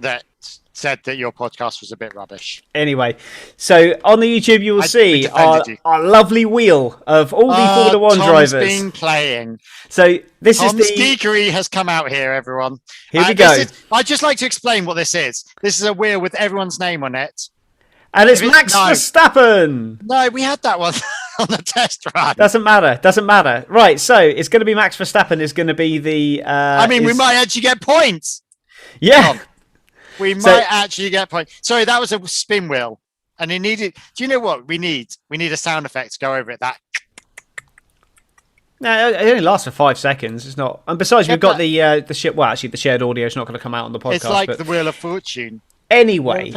that said that your podcast was a bit rubbish. Anyway, so on the YouTube you will see our lovely wheel of all the Formula 1 drivers. Tom's been playing. So this Tom's is the geekery has come out here, everyone. Here we go. I'd just like to explain what this is. This is a wheel with everyone's name on it. And it's Max Verstappen. No, we had that one on the test run. Doesn't matter. Right, so it's going to be Max Verstappen is going to be the... we might actually get points. Yeah. We might actually get points. Sorry, that was a spin wheel. And it needed... Do you know what we need? We need a sound effect to go over it. That... No, it only lasts for 5 seconds. It's not... And besides, we've got the ship... Well, actually, the shared audio is not going to come out on the podcast. It's like the Wheel of Fortune. Anyway,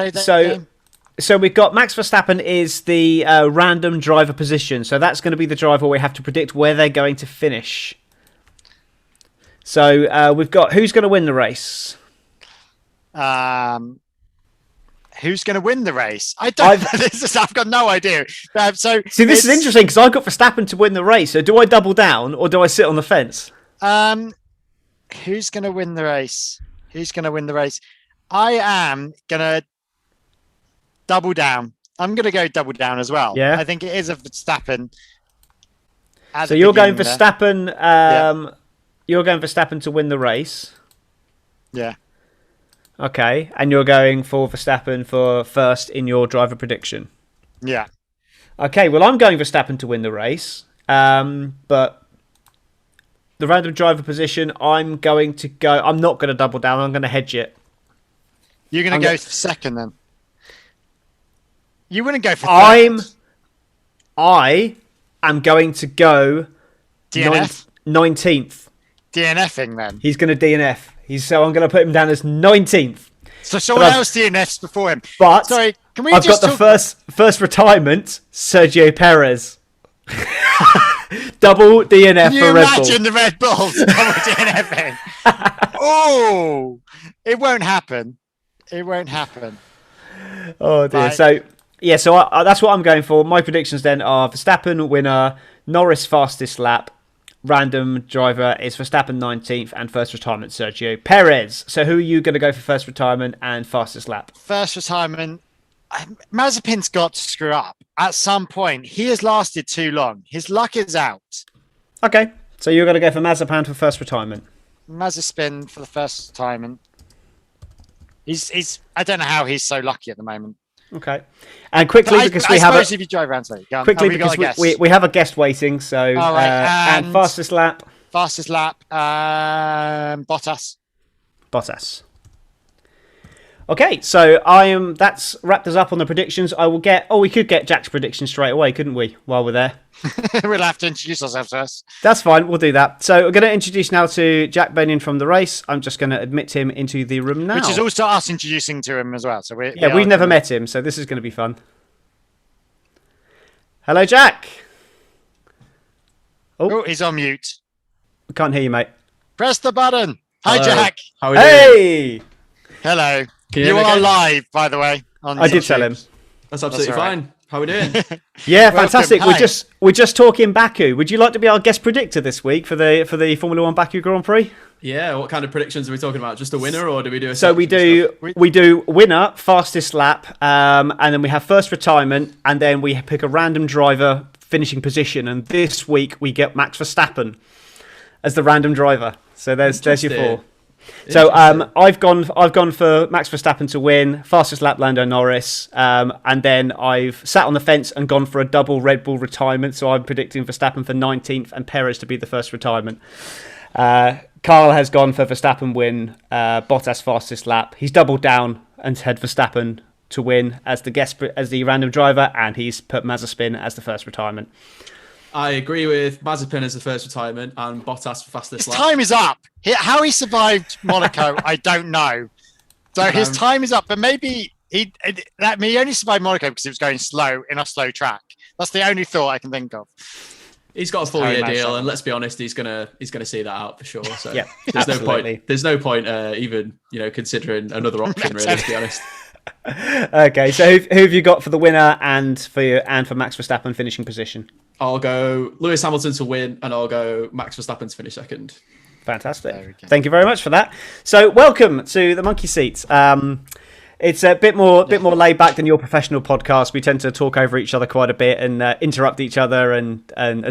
so we've got Max Verstappen is the random driver position. So that's going to be the driver we have to predict where they're going to finish. So we've got who's going to win the race. Who's going to win the race? I've got no idea. This is interesting because I've got Verstappen to win the race. So do I double down or do I sit on the fence? Who's going to win the race? I am going to double down. I'm going to go double down as well. Yeah. I think it is a Verstappen. So you're going Verstappen. You're going Verstappen to win the race. Yeah. Okay, and you're going for Verstappen for first in your driver prediction. Yeah. Okay, well I'm going Verstappen to win the race, but the random driver position I'm not going to double down. I'm going to hedge it. You're going to go for second then. You wouldn't go for third. I am going to go DNF? 19th. DNFing then. He's going to DNF. So I'm going to put him down as 19th. So someone else DNFs before him. But sorry, can we I've got the first retirement, Sergio Perez. Double DNF for Red Bull. Imagine the Red Bulls double DNFing. Oh, it won't happen. Oh dear. Right. So that's what I'm going for. My predictions then are Verstappen winner, Norris fastest lap, random driver is Verstappen 19th, and first retirement Sergio Perez. So who are you going to go for first retirement and fastest lap? First retirement, Mazepin's got to screw up at some point. He has lasted too long. His luck is out. Okay, so you're going to go for Mazepin for first retirement. Mazepin for the first retirement. He's I don't know how he's so lucky at the moment. Okay, and quickly because we have if you drive around, sorry, quickly because we have a guest waiting. So and fastest lap, Bottas. Okay, so that's wrapped us up on the predictions. We could get Jack's prediction straight away, couldn't we, while we're there? We'll have to introduce ourselves first. That's fine, we'll do that. So we're going to introduce now to Jack Benyon from the race. I'm just going to admit him into the room now. Which is also us introducing to him as well. So we've never met him, so this is going to be fun. Hello, Jack. Oh, he's on mute. I can't hear you, mate. Press the button. Hello. Hi, Jack. How are we doing? Hey! Hello. Can You hear me are okay? live, by the way. I did tell him. That's absolutely all right. fine. How are we doing? Yeah, Welcome. fantastic. Hi. We're just talking Baku. Would you like to be our guest predictor this week for the Formula One Baku Grand Prix? Yeah. What kind of predictions are we talking about? Just a winner, or do we do a So we do winner, fastest lap, and then we have first retirement, and then we pick a random driver finishing position. And this week we get Max Verstappen as the random driver. So there's your four. So I've gone for Max Verstappen to win, fastest lap Lando Norris, and then I've sat on the fence and gone for a double Red Bull retirement. So I'm predicting Verstappen for 19th and Perez to be the first retirement. Carl has gone for Verstappen win, Bottas fastest lap. He's doubled down and had Verstappen to win as the random driver, and he's put Mazepin as the first retirement. I agree with Mazepin as the first retirement and Bottas for fastest His lap. time is up. How he survived Monaco, I don't know. So his time is up, but maybe he only survived Monaco because he was going slow in a slow track. That's the only thought I can think of. He's got a full-year deal, and let's be honest, he's gonna see that out for sure. So yeah, there's absolutely. no point even considering another option really. To be honest. Okay, so who have you got for the winner and for Max Verstappen finishing position? I'll go Lewis Hamilton to win, and I'll go Max Verstappen to finish second. Fantastic. Thank you very much for that. So welcome to the Monkey Seat. It's a bit more laid back than your professional podcast. We tend to talk over each other quite a bit and interrupt each other and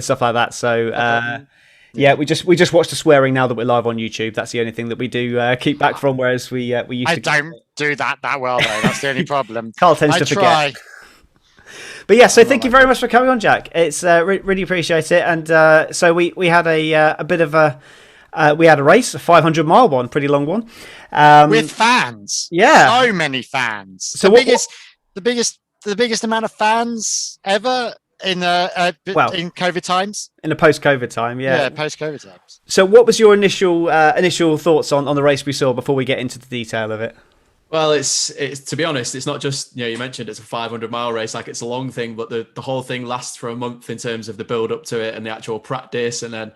stuff like that. So we just watch the swearing now that we're live on YouTube. That's the only thing that we do keep back from. Whereas we used to. I don't do that well though. That's the only problem. Carl tends to forget. But yeah, so thank you very much for coming on, Jack. It's really appreciate it. And so we had a bit of a race, a 500-mile one, pretty long one, with fans. Yeah, so many fans. So the biggest amount of fans ever in COVID times. In the post-COVID time, yeah, post-COVID times. So what was your initial thoughts on the race we saw before we get into the detail of it? Well, it's to be honest, it's not just, you mentioned it's a 500-mile race, like it's a long thing, but the whole thing lasts for a month in terms of the build up to it and the actual practice and then,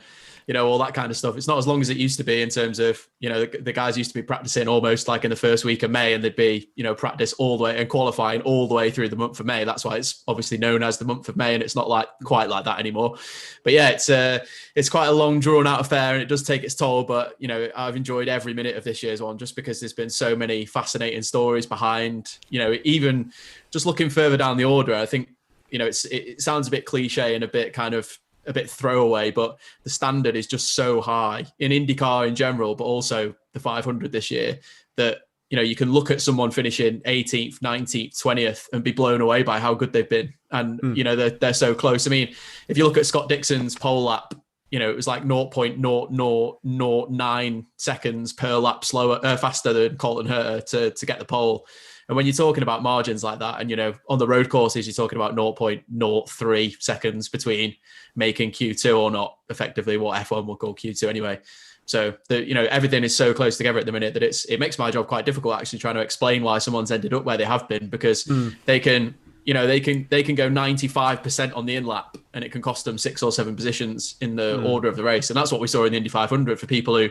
all that kind of stuff. It's not as long as it used to be in terms of, the guys used to be practicing almost like in the first week of May and they'd be, practice all the way and qualifying all the way through the month of May. That's why it's obviously known as the month of May and it's not quite like that anymore. But yeah, it's quite a long drawn out affair and it does take its toll. But, I've enjoyed every minute of this year's one just because there's been so many fascinating stories behind, even just looking further down the order. I think, it sounds a bit cliche and a bit kind of a bit throwaway, but the standard is just so high in IndyCar in general, but also the 500 this year that, you can look at someone finishing 18th, 19th, 20th and be blown away by how good they've been. And, they're so close. I mean, if you look at Scott Dixon's pole lap, it was like 0.0009 seconds per lap faster than Colton Herta to get the pole. And when you're talking about margins like that, and, on the road courses, you're talking about 0.03 seconds between making Q2 or not, effectively what F1 will call Q2 anyway. So, everything is so close together at the minute that it makes my job quite difficult actually trying to explain why someone's ended up where they have been, because they can go 95% on the in lap and it can cost them 6 or 7 positions in the order of the race. And that's what we saw in the Indy 500 for people who,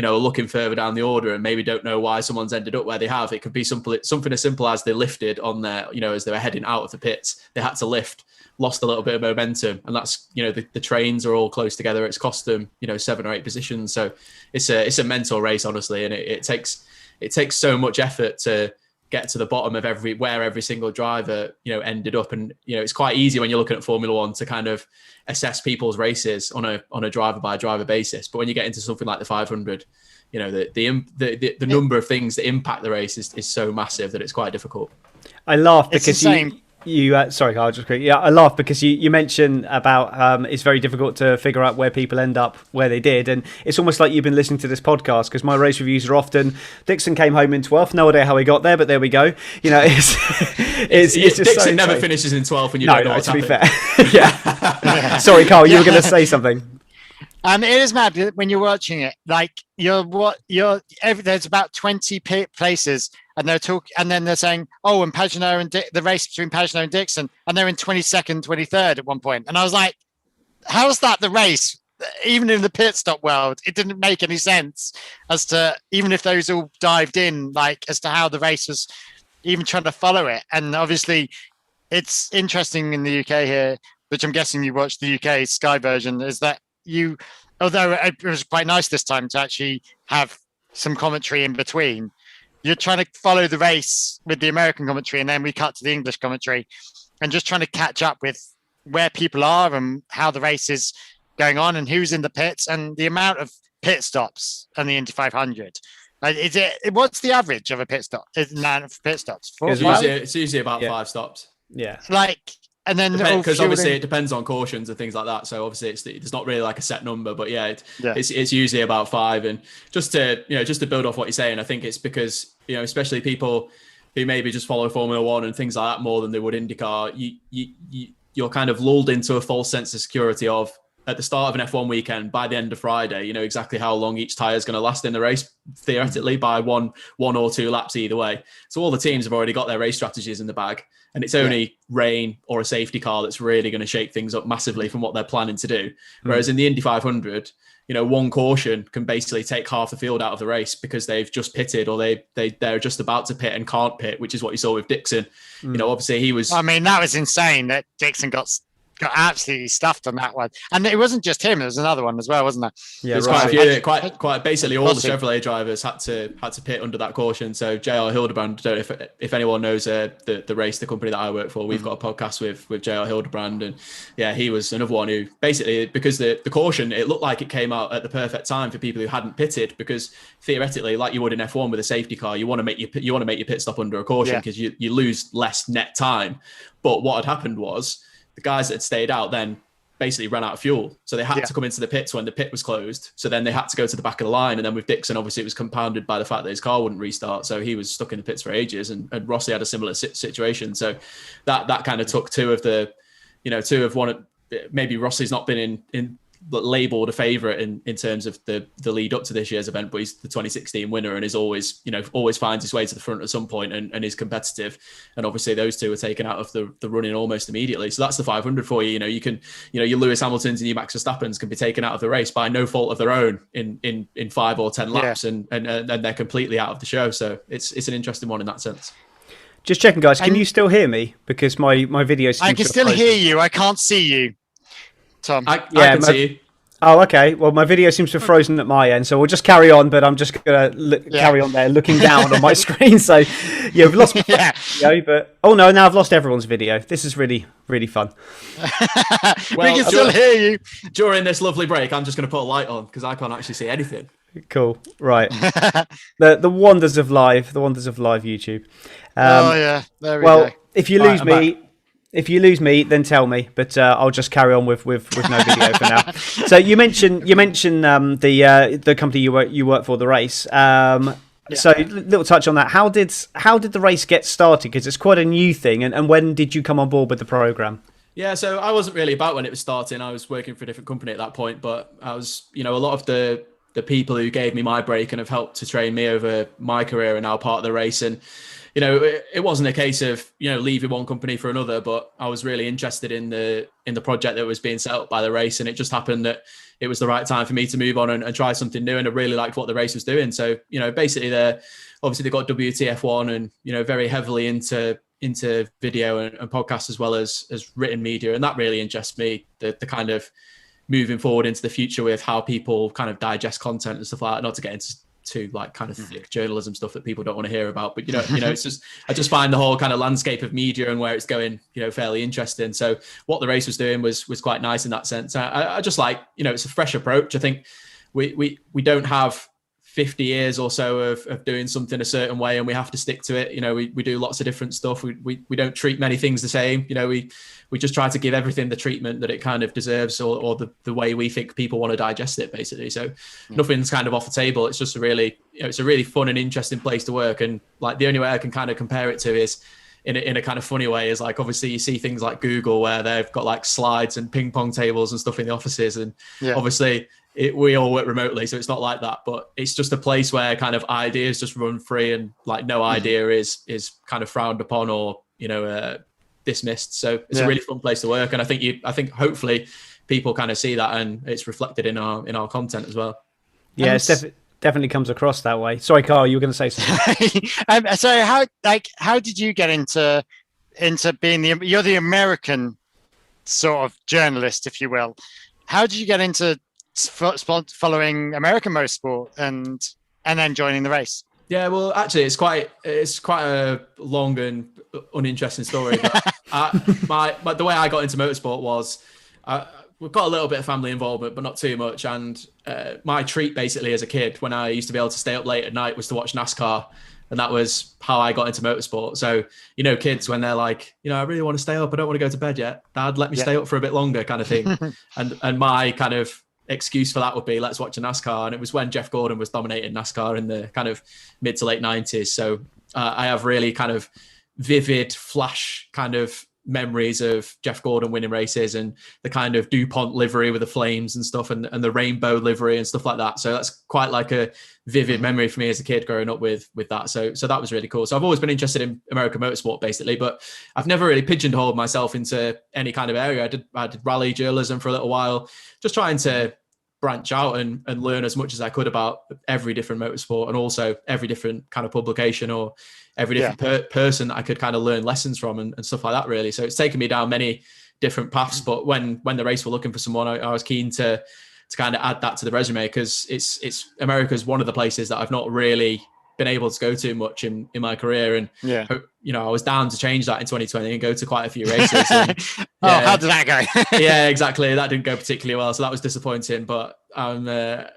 are looking further down the order and maybe don't know why someone's ended up where they have. It could be something as simple as they lifted on their, as they were heading out of the pits, they had to lift, lost a little bit of momentum. And that's, the trains are all close together. It's cost them, 7 or 8 positions. So it's a mental race, honestly. And it takes so much effort to get to the bottom of where every single driver, ended up. And, it's quite easy when you're looking at Formula One to kind of assess people's races on a driver by driver basis. But when you get into something like the 500, the number of things that impact the race is so massive that it's quite difficult. I laugh it's because the same. Sorry, Carl, just quick. Yeah, I laugh because you mentioned about it's very difficult to figure out where people end up where they did, and it's almost like you've been listening to this podcast because my race reviews are often Dixon came home in 12th. No idea how he got there, but there we go. You know, it's just Dixon so never finishes in 12th when you no, don't know no. what's To be happened. fair, yeah. Sorry, Carl, you were going to say something. It is mad when you're watching it. Like there's about 20 places, and they're talking, and then they're saying, "Oh, and Pagenaud and the race between Pagenaud and Dixon," and they're in 22nd, 23rd at one point, and I was like, "How's that the race?" Even in the pit stop world, it didn't make any sense as to even if those all dived in, like as to how the race was even trying to follow it. And obviously, it's interesting in the UK here, which I'm guessing you watched the UK Sky version, is that although it was quite nice this time to actually have some commentary in between, you're trying to follow the race with the American commentary, and then we cut to the English commentary, and just trying to catch up with where people are and how the race is going on and who's in the pits and the amount of pit stops on the Indy 500. Like, what's the average of a pit stop? Pit stops? It's usually about 5 stops. Yeah. And then because obviously it depends on cautions and things like that. So obviously it's not really like a set number, but it's usually about 5. And just to build off what you're saying, I think it's because, especially people who maybe just follow Formula One and things like that more than they would IndyCar, you're kind of lulled into a false sense of security of, at the start of an F1 weekend, by the end of Friday, you know exactly how long each tyre is going to last in the race, theoretically, by one or two laps either way. So all the teams have already got their race strategies in the bag, and it's only rain or a safety car that's really going to shake things up massively from what they're planning to do. Whereas in the Indy 500, one caution can basically take half the field out of the race because they've just pitted, or they're just about to pit and can't pit, which is what you saw with Dixon. Obviously he was... I mean, that was insane that Dixon got absolutely stuffed on that one, and it wasn't just him. There was another one as well, wasn't there? Yeah, there's quite basically all the Chevrolet drivers had to pit under that caution. So JR Hildebrand, if anyone knows the race, the company that I work for, we've got a podcast with JR Hildebrand, and he was another one who basically, because the caution, it looked like it came out at the perfect time for people who hadn't pitted, because theoretically, like you would in F1 with a safety car, you want to make your pit stop under a caution because you lose less net time. But what had happened was, the guys that had stayed out then basically ran out of fuel. So they had to come into the pits when the pit was closed. So then they had to go to the back of the line. And then with Dixon, obviously it was compounded by the fact that his car wouldn't restart. So he was stuck in the pits for ages. And Rossi had a similar situation. So that kind of took two of one. Maybe Rossi's not been in labelled a favourite in terms of the lead up to this year's event, but he's the 2016 winner and is always finds his way to the front at some point and is competitive. And obviously those two were taken out of the running almost immediately. So that's the 500 for you. Your Lewis Hamiltons and your Max Verstappens can be taken out of the race by no fault of their own in 5 or 10 laps, and they're completely out of the show. So it's an interesting one in that sense. Just checking, guys. Can you still hear me? Because my video. I can still hear you. I can't see you, Tom. I can see you. Oh, okay. Well, my video seems to have frozen at my end, so we'll just carry on. But I'm just gonna carry on there, looking down on my screen. So, we've lost my video, but now I've lost everyone's video. This is really, really fun. We can still hear you during this lovely break. I'm just going to put a light on because I can't actually see anything. Cool. Right. the wonders of live YouTube. There we go. If you lose me. If you lose me, then tell me. But I'll just carry on with no video for now. So you mentioned the company you work for, the race. So little touch on that. How did the race get started? Because it's quite a new thing. And when did you come on board with the program? Yeah, so I wasn't really about when it was starting. I was working for a different company at that point. But I was, a lot of the people who gave me my break and have helped to train me over my career are now part of the race. And it wasn't a case of, leaving one company for another, but I was really interested in the project that was being set up by the race. And it just happened that it was the right time for me to move on and try something new. And I really liked what the race was doing. So, basically they've got WTF1 and, very heavily into video and podcasts as well as written media. And that really interests me, the kind of moving forward into the future with how people kind of digest content and stuff like that, not to get into like kind of thick journalism stuff that people don't want to hear about, but it's just, I just find the whole kind of landscape of media and where it's going, fairly interesting. So what the race was doing was quite nice in that sense. I just like, it's a fresh approach. I think we don't have 50 years or so of doing something a certain way, and we have to stick to it. You know, we do lots of different stuff. We don't treat many things the same. You know, we just try to give everything the treatment that it kind of deserves, or the way we think people want to digest it, basically. So nothing's kind of off the table. It's just it's a really fun and interesting place to work. And like the only way I can kind of compare it to is in a kind of funny way is like, obviously you see things like Google where they've got like slides and ping pong tables and stuff in the offices. And obviously we all work remotely, so it's not like that, but it's just a place where kind of ideas just run free, and like no idea is kind of frowned upon or, you know, dismissed. So it's a really fun place to work. And I think hopefully people kind of see that, and it's reflected in our content as well. Yeah, it's definitely comes across that way. Sorry, Carl, you were going to say something. So how did you get into being you're the American sort of journalist, if you will? How did you get into following American motorsport and then joining the race? Yeah, well, actually, it's quite a long and uninteresting story. But the way I got into motorsport was we've got a little bit of family involvement, but not too much. And my treat basically as a kid, when I used to be able to stay up late at night, was to watch NASCAR. And that was how I got into motorsport. So, you know, kids, when they're like, you know, I really want to stay up, I don't want to go to bed yet. Dad, let me stay up for a bit longer, kind of thing. and my kind of excuse for that would be, let's watch a NASCAR. And it was when Jeff Gordon was dominating NASCAR in the kind of mid to late 90s. So I have really kind of vivid flash kind of memories of Jeff Gordon winning races, and the kind of DuPont livery with the flames and stuff, and the rainbow livery and stuff like that. So that's quite like a vivid memory for me as a kid growing up with that. So that was really cool. So I've always been interested in American motorsport basically, but I've never really pigeonholed myself into any kind of area. I did rally journalism for a little while, just trying to branch out and learn as much as I could about every different motorsport, and also every different kind of publication or every different person that I could kind of learn lessons from and stuff like that, really. So it's taken me down many different paths, but when the race were looking for someone, I was keen to kind of add that to the resume, because it's America's one of the places that I've not really been able to go to much in my career. And, you know, I was down to change that in 2020 and go to quite a few races. And, how did that go? Yeah, exactly. That didn't go particularly well. So that was disappointing, but the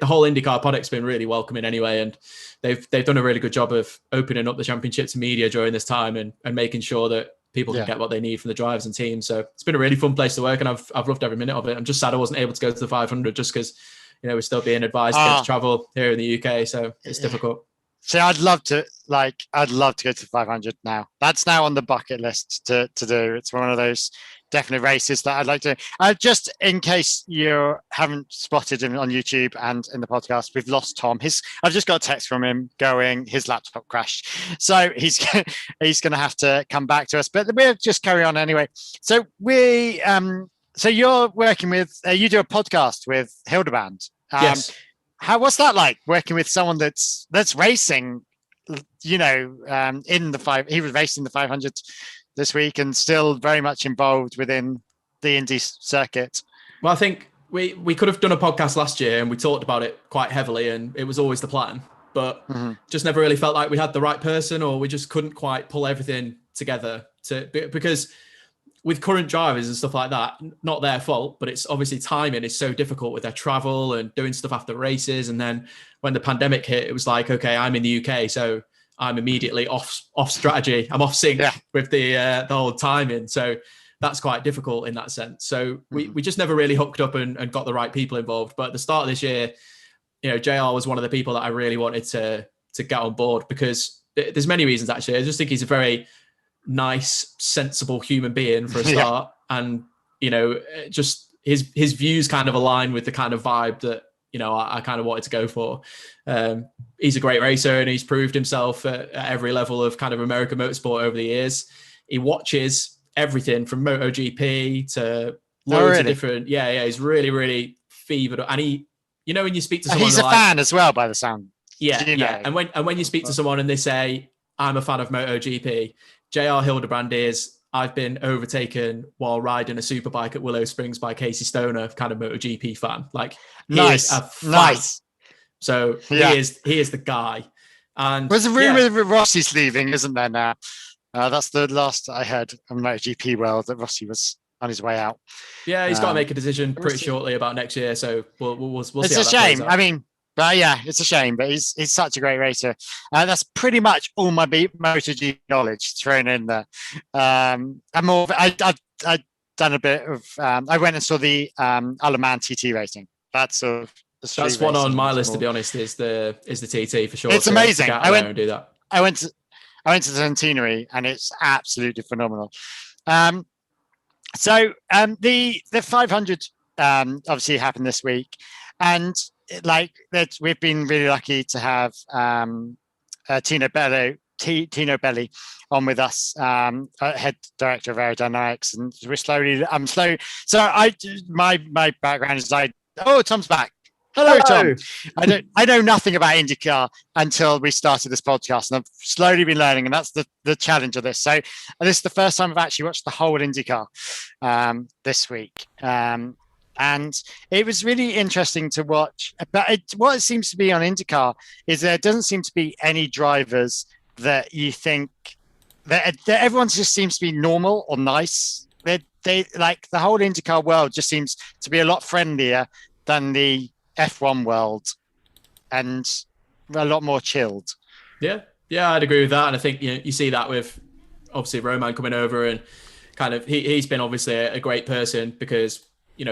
whole IndyCar paddock's been really welcoming anyway. And they've done a really good job of opening up the championship to media during this time and making sure that people can get what they need from the drivers and teams. So it's been a really fun place to work, and I've loved every minute of it. I'm just sad I wasn't able to go to the 500 just because, you know, we're still being advised to travel here in the UK, so it's difficult. See, I'd love to go to the 500 now. That's now on the bucket list to do. It's one of those definite races that I'd like to. Just in case you haven't spotted him on YouTube and in the podcast, we've lost Tom. I've just got a text from him going, his laptop crashed, so he's going to have to come back to us. But we'll just carry on anyway. So so you're working with, you do a podcast with Hildebrand. Yes. What's that like, working with someone that's racing, you know, he was racing the 500 this week and still very much involved within the Indy circuit? Well, I think we could have done a podcast last year and we talked about it quite heavily, and it was always the plan, but just never really felt like we had the right person, or we just couldn't quite pull everything together because with current drivers and stuff like that, not their fault, but it's obviously timing is so difficult with their travel and doing stuff after races. And then when the pandemic hit, it was like, okay, I'm in the UK, so I'm immediately off strategy. I'm off sync with the whole timing. So that's quite difficult in that sense. So we just never really hooked up and got the right people involved. But at the start of this year, you know, JR was one of the people that I really wanted to get on board, because there's many reasons, actually. I just think he's a very nice, sensible human being for a start. And, you know, just his views kind of align with the kind of vibe that, you know, I kind of wanted to go for. He's a great racer, and he's proved himself at every level of kind of American motorsport over the years. He watches everything from MotoGP to loads of different. Yeah. He's really, really fevered. And he, you know, when you speak to someone, he's a fan as well, by the sound. Yeah. And when you speak to someone and they say, I'm a fan of MotoGP, JR Hildebrand is, I've been overtaken while riding a superbike at Willow Springs by Casey Stoner, kind of MotoGP fan. Like, he is a fan. So he is the guy. And there's a rumor that Rossi's leaving, isn't there now? That's the last I heard on MotoGP world, that Rossi was on his way out. Yeah, he's got to make a decision pretty shortly about next year. So we'll see. It's a shame. I mean, But yeah, it's a shame, but he's such a great racer. That's pretty much all my MotoGP knowledge thrown in there. I'm more. I've done a bit of. I went and saw the Alaman TT racing. That's one on my list, to be honest. Is the TT for sure. It's amazing. I went and do that. I went to the Centenary, and it's absolutely phenomenal. So the 500 obviously happened this week, and we've been really lucky to have Tino Belli on with us, head director of aerodynamics, and I'm slow. So my background is Tom's back. Hello, Tom. I know nothing about IndyCar until we started this podcast, and I've slowly been learning, and that's the challenge of this. So this is the first time I've actually watched the whole IndyCar this week. And it was really interesting to watch. But what it seems to be on IndyCar is there doesn't seem to be any drivers that you think that everyone just seems to be normal or nice. They like the whole IndyCar world just seems to be a lot friendlier than the F1 world, and a lot more chilled. Yeah, I'd agree with that. And I think you see that with obviously Roman coming over, and kind of he's been obviously a great person, because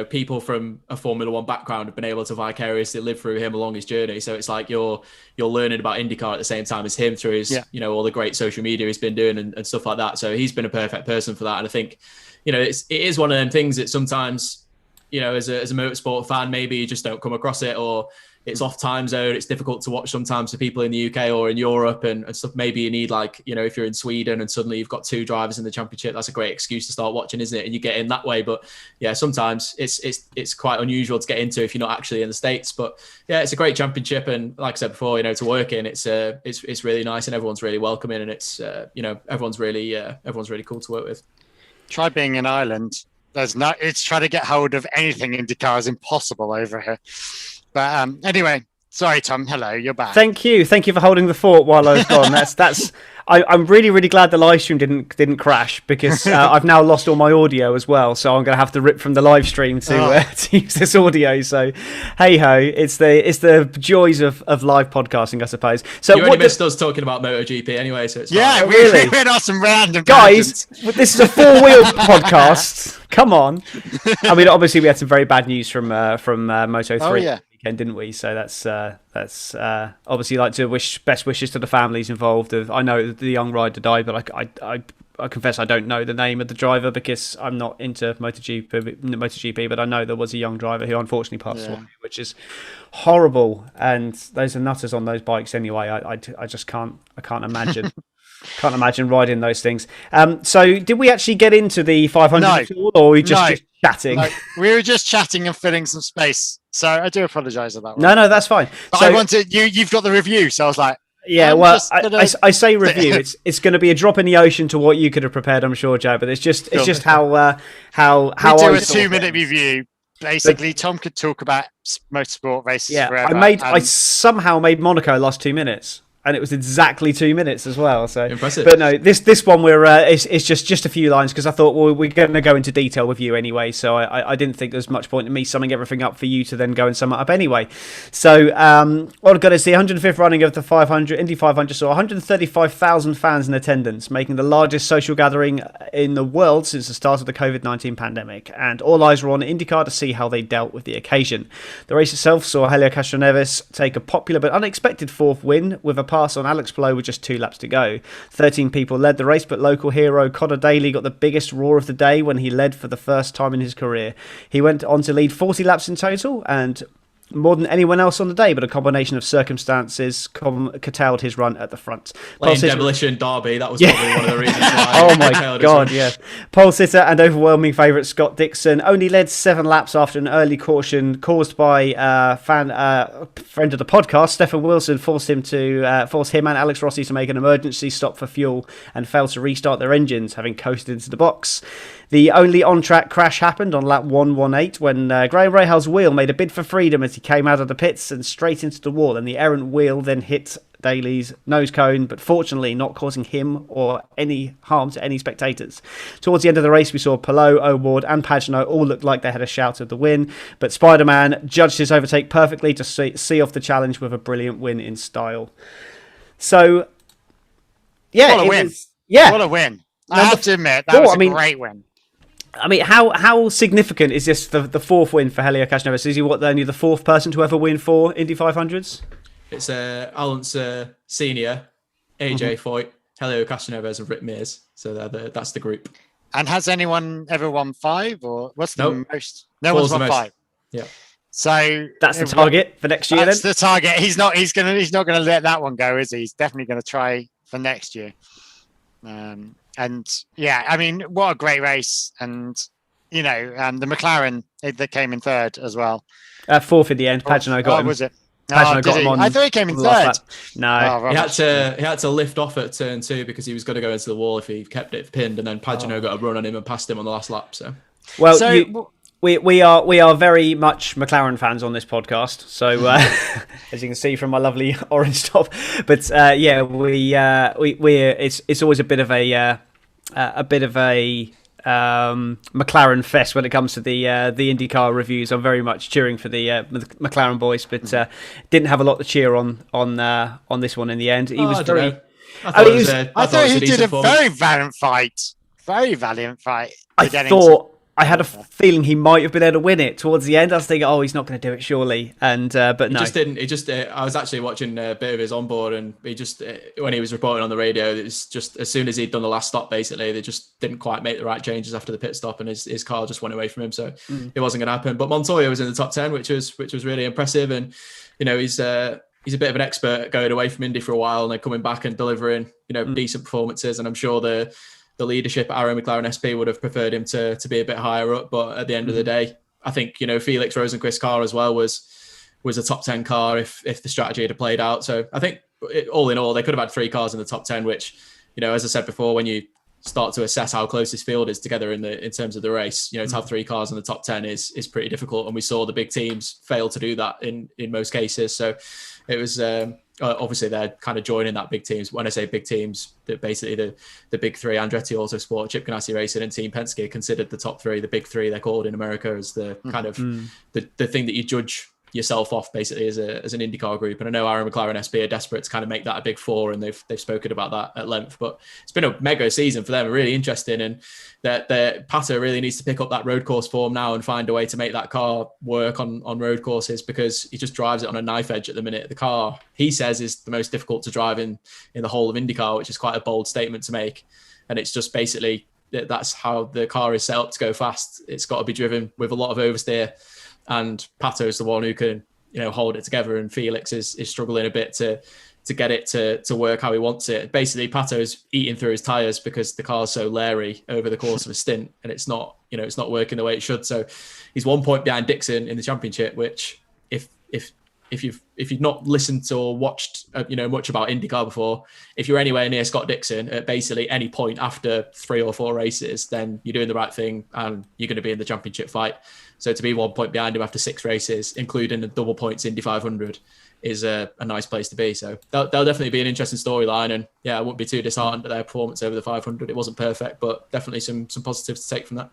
people from a Formula One background have been able to vicariously live through him along his journey. So it's like you're learning about IndyCar at the same time as him through his, all the great social media he's been doing and stuff like that. So he's been a perfect person for that. And I think, it is one of them things that sometimes, as a motorsport fan, maybe you just don't come across it, or it's off time zone. It's difficult to watch sometimes for people in the UK or in Europe and stuff. Maybe you need, if you're in Sweden and suddenly you've got two drivers in the championship, that's a great excuse to start watching, isn't it? And you get in that way. But yeah, sometimes it's quite unusual to get into if you're not actually in the States. But yeah, it's a great championship. And like I said before, to work in, it's really nice, and everyone's really welcoming, and it's, everyone's really cool to work with. Try being in Ireland. It's trying to get hold of anything IndyCar is impossible over here. But anyway, sorry, Tom. Hello, you're back. Thank you for holding the fort while I was gone. That's. I'm really, really glad the live stream didn't crash, because I've now lost all my audio as well. So I'm going to have to rip from the live stream to use this audio. So hey ho, it's the joys of live podcasting, I suppose. So you only missed us talking about MotoGP anyway. So it's we went on some random guys. This is a 4-wheel podcast. Come on. I mean, obviously we had some very bad news from Moto 3. Oh, yeah. Weekend, didn't we? So that's obviously like to wish best wishes to the families involved. I know the young rider died, but I confess I don't know the name of the driver, because I'm not into MotoGP, but I know there was a young driver who unfortunately passed away, which is horrible. And those are nutters on those bikes anyway. I just can't imagine. Can't imagine riding those things. So did we actually get into the 500 at all, or were we just chatting? No. We were just chatting and filling some space. So I do apologise about that. No, that's fine. But so, I wanted you've got the review, so I was like, yeah, I say review. It's going to be a drop in the ocean to what you could have prepared, I'm sure, Joe. But it's just how we do a 2-minute review. Basically, Tom could talk about motorsport races forever. I somehow made Monaco last 2 minutes. And it was exactly 2 minutes as well. So impressive. But no, this one it's just a few lines, because I thought, well, we're going to go into detail with you anyway. So I didn't think there's much point in me summing everything up for you to then go and sum it up anyway. So what I've got is the 105th running of the Indy 500 saw 135,000 fans in attendance, making the largest social gathering in the world since the start of the COVID-19 pandemic. And all eyes were on IndyCar to see how they dealt with the occasion. The race itself saw Helio Castroneves take a popular but unexpected 4th win with a pass on Alex Palou with just 2 laps to go. 13 people led the race, but local hero Connor Daly got the biggest roar of the day when he led for the first time in his career. He went on to lead 40 laps in total, and more than anyone else on the day, but a combination of circumstances curtailed his run at the front. Demolition Derby, that was probably one of the reasons why. Oh my God, yeah. Pole sitter and overwhelming favourite Scott Dixon only led 7 laps after an early caution caused by friend of the podcast, Stefan Wilson, forced him and Alex Rossi to make an emergency stop for fuel and failed to restart their engines, having coasted into the box. The only on-track crash happened on lap 118 when Graham Rahal's wheel made a bid for freedom as he came out of the pits and straight into the wall, and the errant wheel then hit Daly's nose cone, but fortunately not causing him or any harm to any spectators. Towards the end of the race, we saw Palou, O'Ward and Pagenaud all looked like they had a shout of the win, but Spider-Man judged his overtake perfectly to see off the challenge with a brilliant win in style. So, yeah. What a win. Yeah. What a win. I have to admit, that was a great win. I mean, how significant is this, the fourth win for Helio Castroneves? Is he only the fourth person to ever win 4 Indy 500s? It's Alonso Senior, AJ Foyt, Helio Castroneves, and Rick Mears. So that's the group. And has anyone ever won 5? Or what's the most? No 4's one's won the 5. Yeah. So that's the target for next year. That's the target. He's not gonna let that one go, is he? He's definitely gonna try for next year. And yeah, I mean, what a great race. And, the McLaren, they came in third as well. Fourth in the end. Pagenaud got him. Was it? Pagenaud got him on. I thought he came in third. No. He had to lift off at turn 2 because he was going to go into the wall if he kept it pinned. And then Pagenaud got a run on him and passed him on the last lap. So, we are very much McLaren fans on this podcast. So as you can see from my lovely orange top, but it's always a bit of a McLaren fest when it comes to the IndyCar reviews. I'm very much cheering for the McLaren boys, but didn't have a lot to cheer on this one in the end. He was very. I thought he did a very valiant fight. Very valiant fight. I had a feeling he might have been able to win it towards the end. I was thinking, he's not going to do it surely, but no, he just didn't. He just. I was actually watching a bit of his onboard, and he just when he was reporting on the radio, it was just as soon as he'd done the last stop, basically they just didn't quite make the right changes after the pit stop, and his car just went away from him, so it wasn't going to happen. But Montoya was in the top 10, which was really impressive, and he's a bit of an expert going away from Indy for a while and then coming back and delivering decent performances, and I'm sure the leadership at Arrow McLaren SP would have preferred him to be a bit higher up, but at the end of the day, I think Felix Rosenquist's car as well was a top 10 car if the strategy had played out. So I think all in all, they could have had 3 cars in the top 10, which as I said before, when you start to assess how close this field is together in terms of the race, to have 3 cars in the top 10 is pretty difficult, and we saw the big teams fail to do that in most cases. So it was obviously they're kind of joining that big teams. When I say big teams, that basically the big 3, Andretti Autosport, Chip Ganassi Racing and Team Penske, considered the top 3, the big 3 they're called in America, as the kind of the thing that you judge yourself off basically as an IndyCar group. And I know Arrow McLaren SP are desperate to kind of make that a big 4, and they've spoken about that at length. But it's been a mega season for them, really interesting, and that Pato really needs to pick up that road course form now and find a way to make that car work on road courses, because he just drives it on a knife edge at the minute. The car, he says, is the most difficult to drive in the whole of IndyCar, which is quite a bold statement to make. And it's just basically that's how the car is set up to go fast. It's got to be driven with a lot of oversteer, and Pato's the one who can hold it together, and Felix is struggling a bit to get it to work how he wants it. Basically, Pato's eating through his tires because the car's so leery over the course of a stint, and it's not working the way it should. So he's 1 point behind Dixon in the championship, which if you've not listened to or watched much about IndyCar before, if you're anywhere near Scott Dixon at basically any point after 3 or 4 races, then you're doing the right thing and you're going to be in the championship fight. So to be 1 point behind him after 6 races, including the double points Indy 500, is a nice place to be. So that'll definitely be an interesting storyline. And yeah, I wouldn't be too disheartened at their performance over the 500. It wasn't perfect, but definitely some positives to take from that.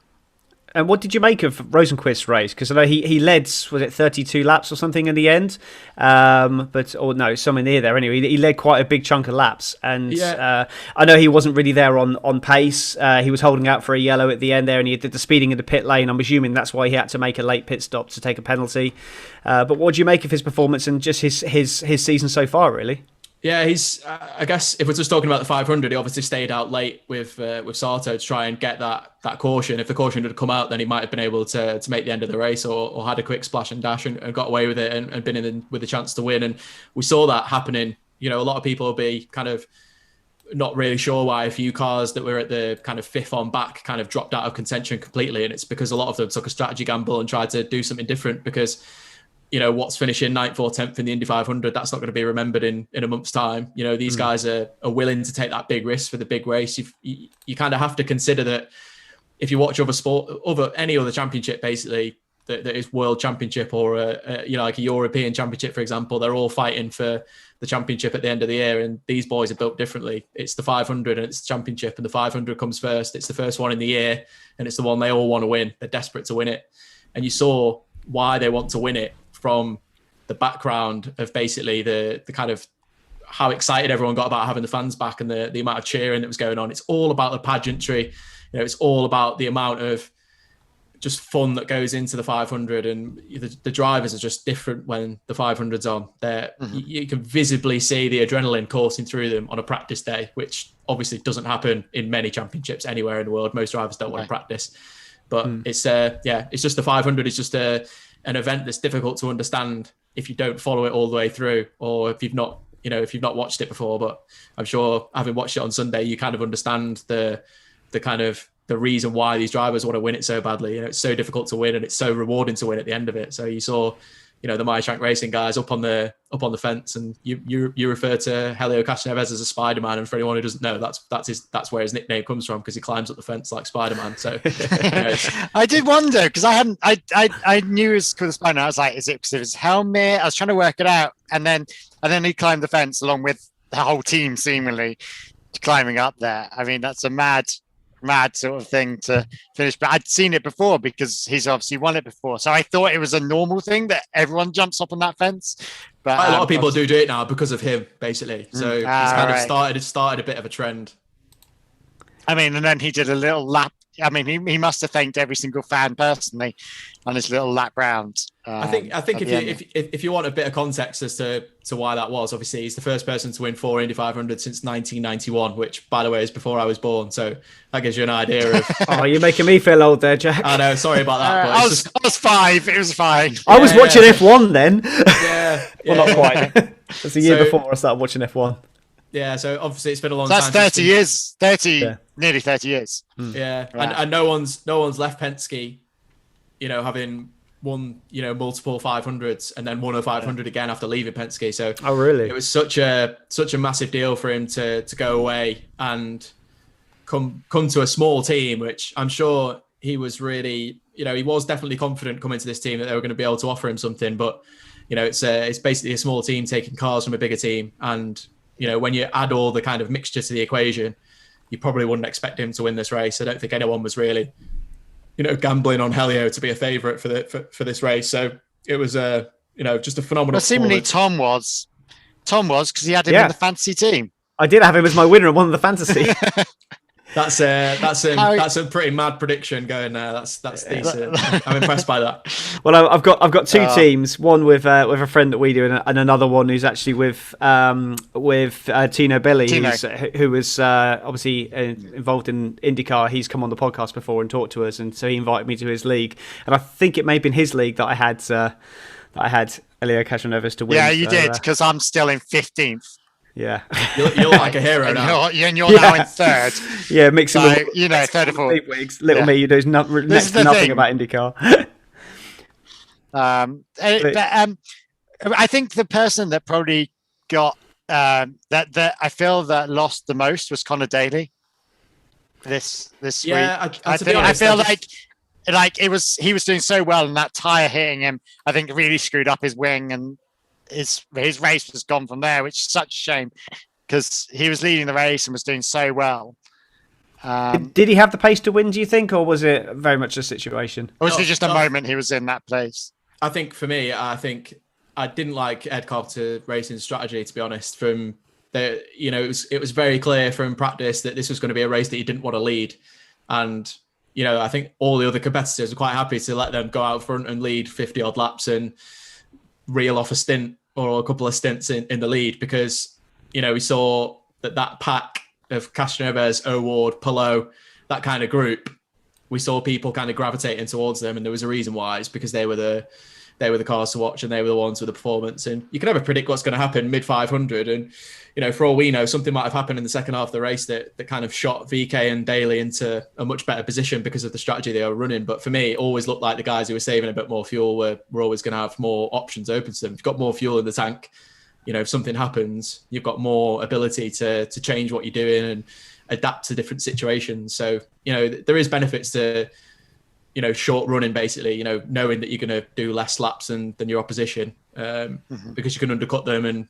And what did you make of Rosenquist's race? Because I know he led, was it 32 laps or something in the end? Somewhere near there anyway. He led quite a big chunk of laps. And I know he wasn't really there on pace. He was holding out for a yellow at the end there, and he did the speeding in the pit lane. I'm assuming that's why he had to make a late pit stop to take a penalty. But what do you make of his performance and just his season so far, really? Yeah, he's. I guess if we're just talking about the 500, he obviously stayed out late with Sato to try and get that caution. If the caution had come out, then he might have been able to make the end of the race, or had a quick splash and dash and got away with it and been in with a chance to win. And we saw that happening. A lot of people will be kind of not really sure why a few cars that were at the kind of 5th on back kind of dropped out of contention completely, and it's because a lot of them took a strategy gamble and tried to do something different, because what's finishing 9th or 10th in the Indy 500, that's not going to be remembered in a month's time. These guys are willing to take that big risk for the big race. You kind of have to consider that if you watch any other championship, basically, that is World Championship or like a European Championship, for example. They're all fighting for the championship at the end of the year, and these boys are built differently. It's the 500 and it's the championship, and the 500 comes first. It's the first one in the year, and it's the one they all want to win. They're desperate to win it, and you saw why they want to win it from the background of basically the kind of how excited everyone got about having the fans back and the amount of cheering that was going on. It's all about the pageantry. It's all about the amount of just fun that goes into the 500, and the drivers are just different when the 500's on. You can visibly see the adrenaline coursing through them on a practice day, which obviously doesn't happen in many championships anywhere in the world. Most drivers don't want to practice, but it's just the 500 is just an event that's difficult to understand if you don't follow it all the way through, or if you've not watched it before. But I'm sure having watched it on Sunday, you kind of understand the kind of the reason why these drivers want to win it so badly. It's so difficult to win, and it's so rewarding to win at the end of it. So you saw, the Monkeyseat Racing guys up on the fence, and you refer to Helio Castroneves as a Spider-Man, and for anyone who doesn't know, that's where his nickname comes from, because he climbs up the fence like Spider-Man. So I did wonder, because I knew it was called Spider-Man. I was like, is it because of his helmet? I was trying to work it out, and then he climbed the fence along with the whole team seemingly climbing up there. I mean, that's a mad sort of thing to finish, but I'd seen it before because he's obviously won it before, so I thought it was a normal thing that everyone jumps up on that fence. But a lot of people do it now because of him, basically. So he's kind of started a bit of a trend. I mean, and then he did a little lap. I mean, he must have thanked every single fan personally on his little lap round. I think if you want a bit of context as to why that was, obviously he's the first person to win 4 Indy 500 since 1991, which, by the way, is before I was born. So that gives you an idea of. Oh, you're making me feel old there, Jack. I know. Sorry about that. I was 5. It was fine. I was watching F1 then. Yeah. Well, not quite. That's a year before I started watching F1. Yeah, so obviously it's been a long time. That's 30 years. Nearly 30 years. Yeah, right. and no one's left Penske, having won, multiple 500s and then won a 500 again after leaving Penske. So really? It was such a massive deal for him to go away and come to a small team, which I'm sure he was really, he was definitely confident coming to this team that they were going to be able to offer him something. But it's basically a small team taking cars from a bigger team, and when you add all the kind of mixture to the equation, you probably wouldn't expect him to win this race. I don't think anyone was really, gambling on Helio to be a favourite for this race. So it was just a phenomenal. Well, seemingly Tom was because he had him in the fantasy team. I did have him as my winner and won the fantasy. That's a pretty mad prediction going there. That's decent. I'm impressed by that. Well, I've got two teams. One with a friend that we do, and another one who's actually with Tino Belli, who was obviously involved in IndyCar. He's come on the podcast before and talked to us, and so he invited me to his league. And I think it may have been his league that I had Helio Castroneves to win. Yeah, you did, because I'm still in 15th. Yeah, you're like a hero now. And you're now in third. Yeah, mixing so, third or fourth. Little me, who knows next to nothing about IndyCar. I think the person that probably got that I feel that lost the most was Connor Daly. This week, I feel like he was doing so well, and that tire hitting him, I think, really screwed up his wing, and his race was gone from there, which is such a shame because he was leading the race and was doing so well. Did he have the pace to win, do you think, or was it very much a situation? Or was it just a moment he was in that place? I think for me, I didn't like Ed Carpenter racing strategy, to be honest. From the, it was very clear from practice that this was going to be a race that he didn't want to lead, and I think all the other competitors were quite happy to let them go out front and lead 50 odd laps and reel off a stint or a couple of stints in the lead, because we saw that pack of Castroneves, O'Ward, Palou, that kind of group, we saw people kind of gravitating towards them, and there was a reason why. It's because they were the cars to watch, and they were the ones with the performance. And you can never predict what's going to happen mid 500, and for all we know, something might have happened in the second half of the race that kind of shot VK and Daly into a much better position because of the strategy they were running. But for me, it always looked like the guys who were saving a bit more fuel were always going to have more options open to them. If you've got more fuel in the tank, if something happens, you've got more ability to change what you're doing and adapt to different situations. So, there is benefits to short running basically, knowing that you're going to do less laps than your opposition, because you can undercut them, and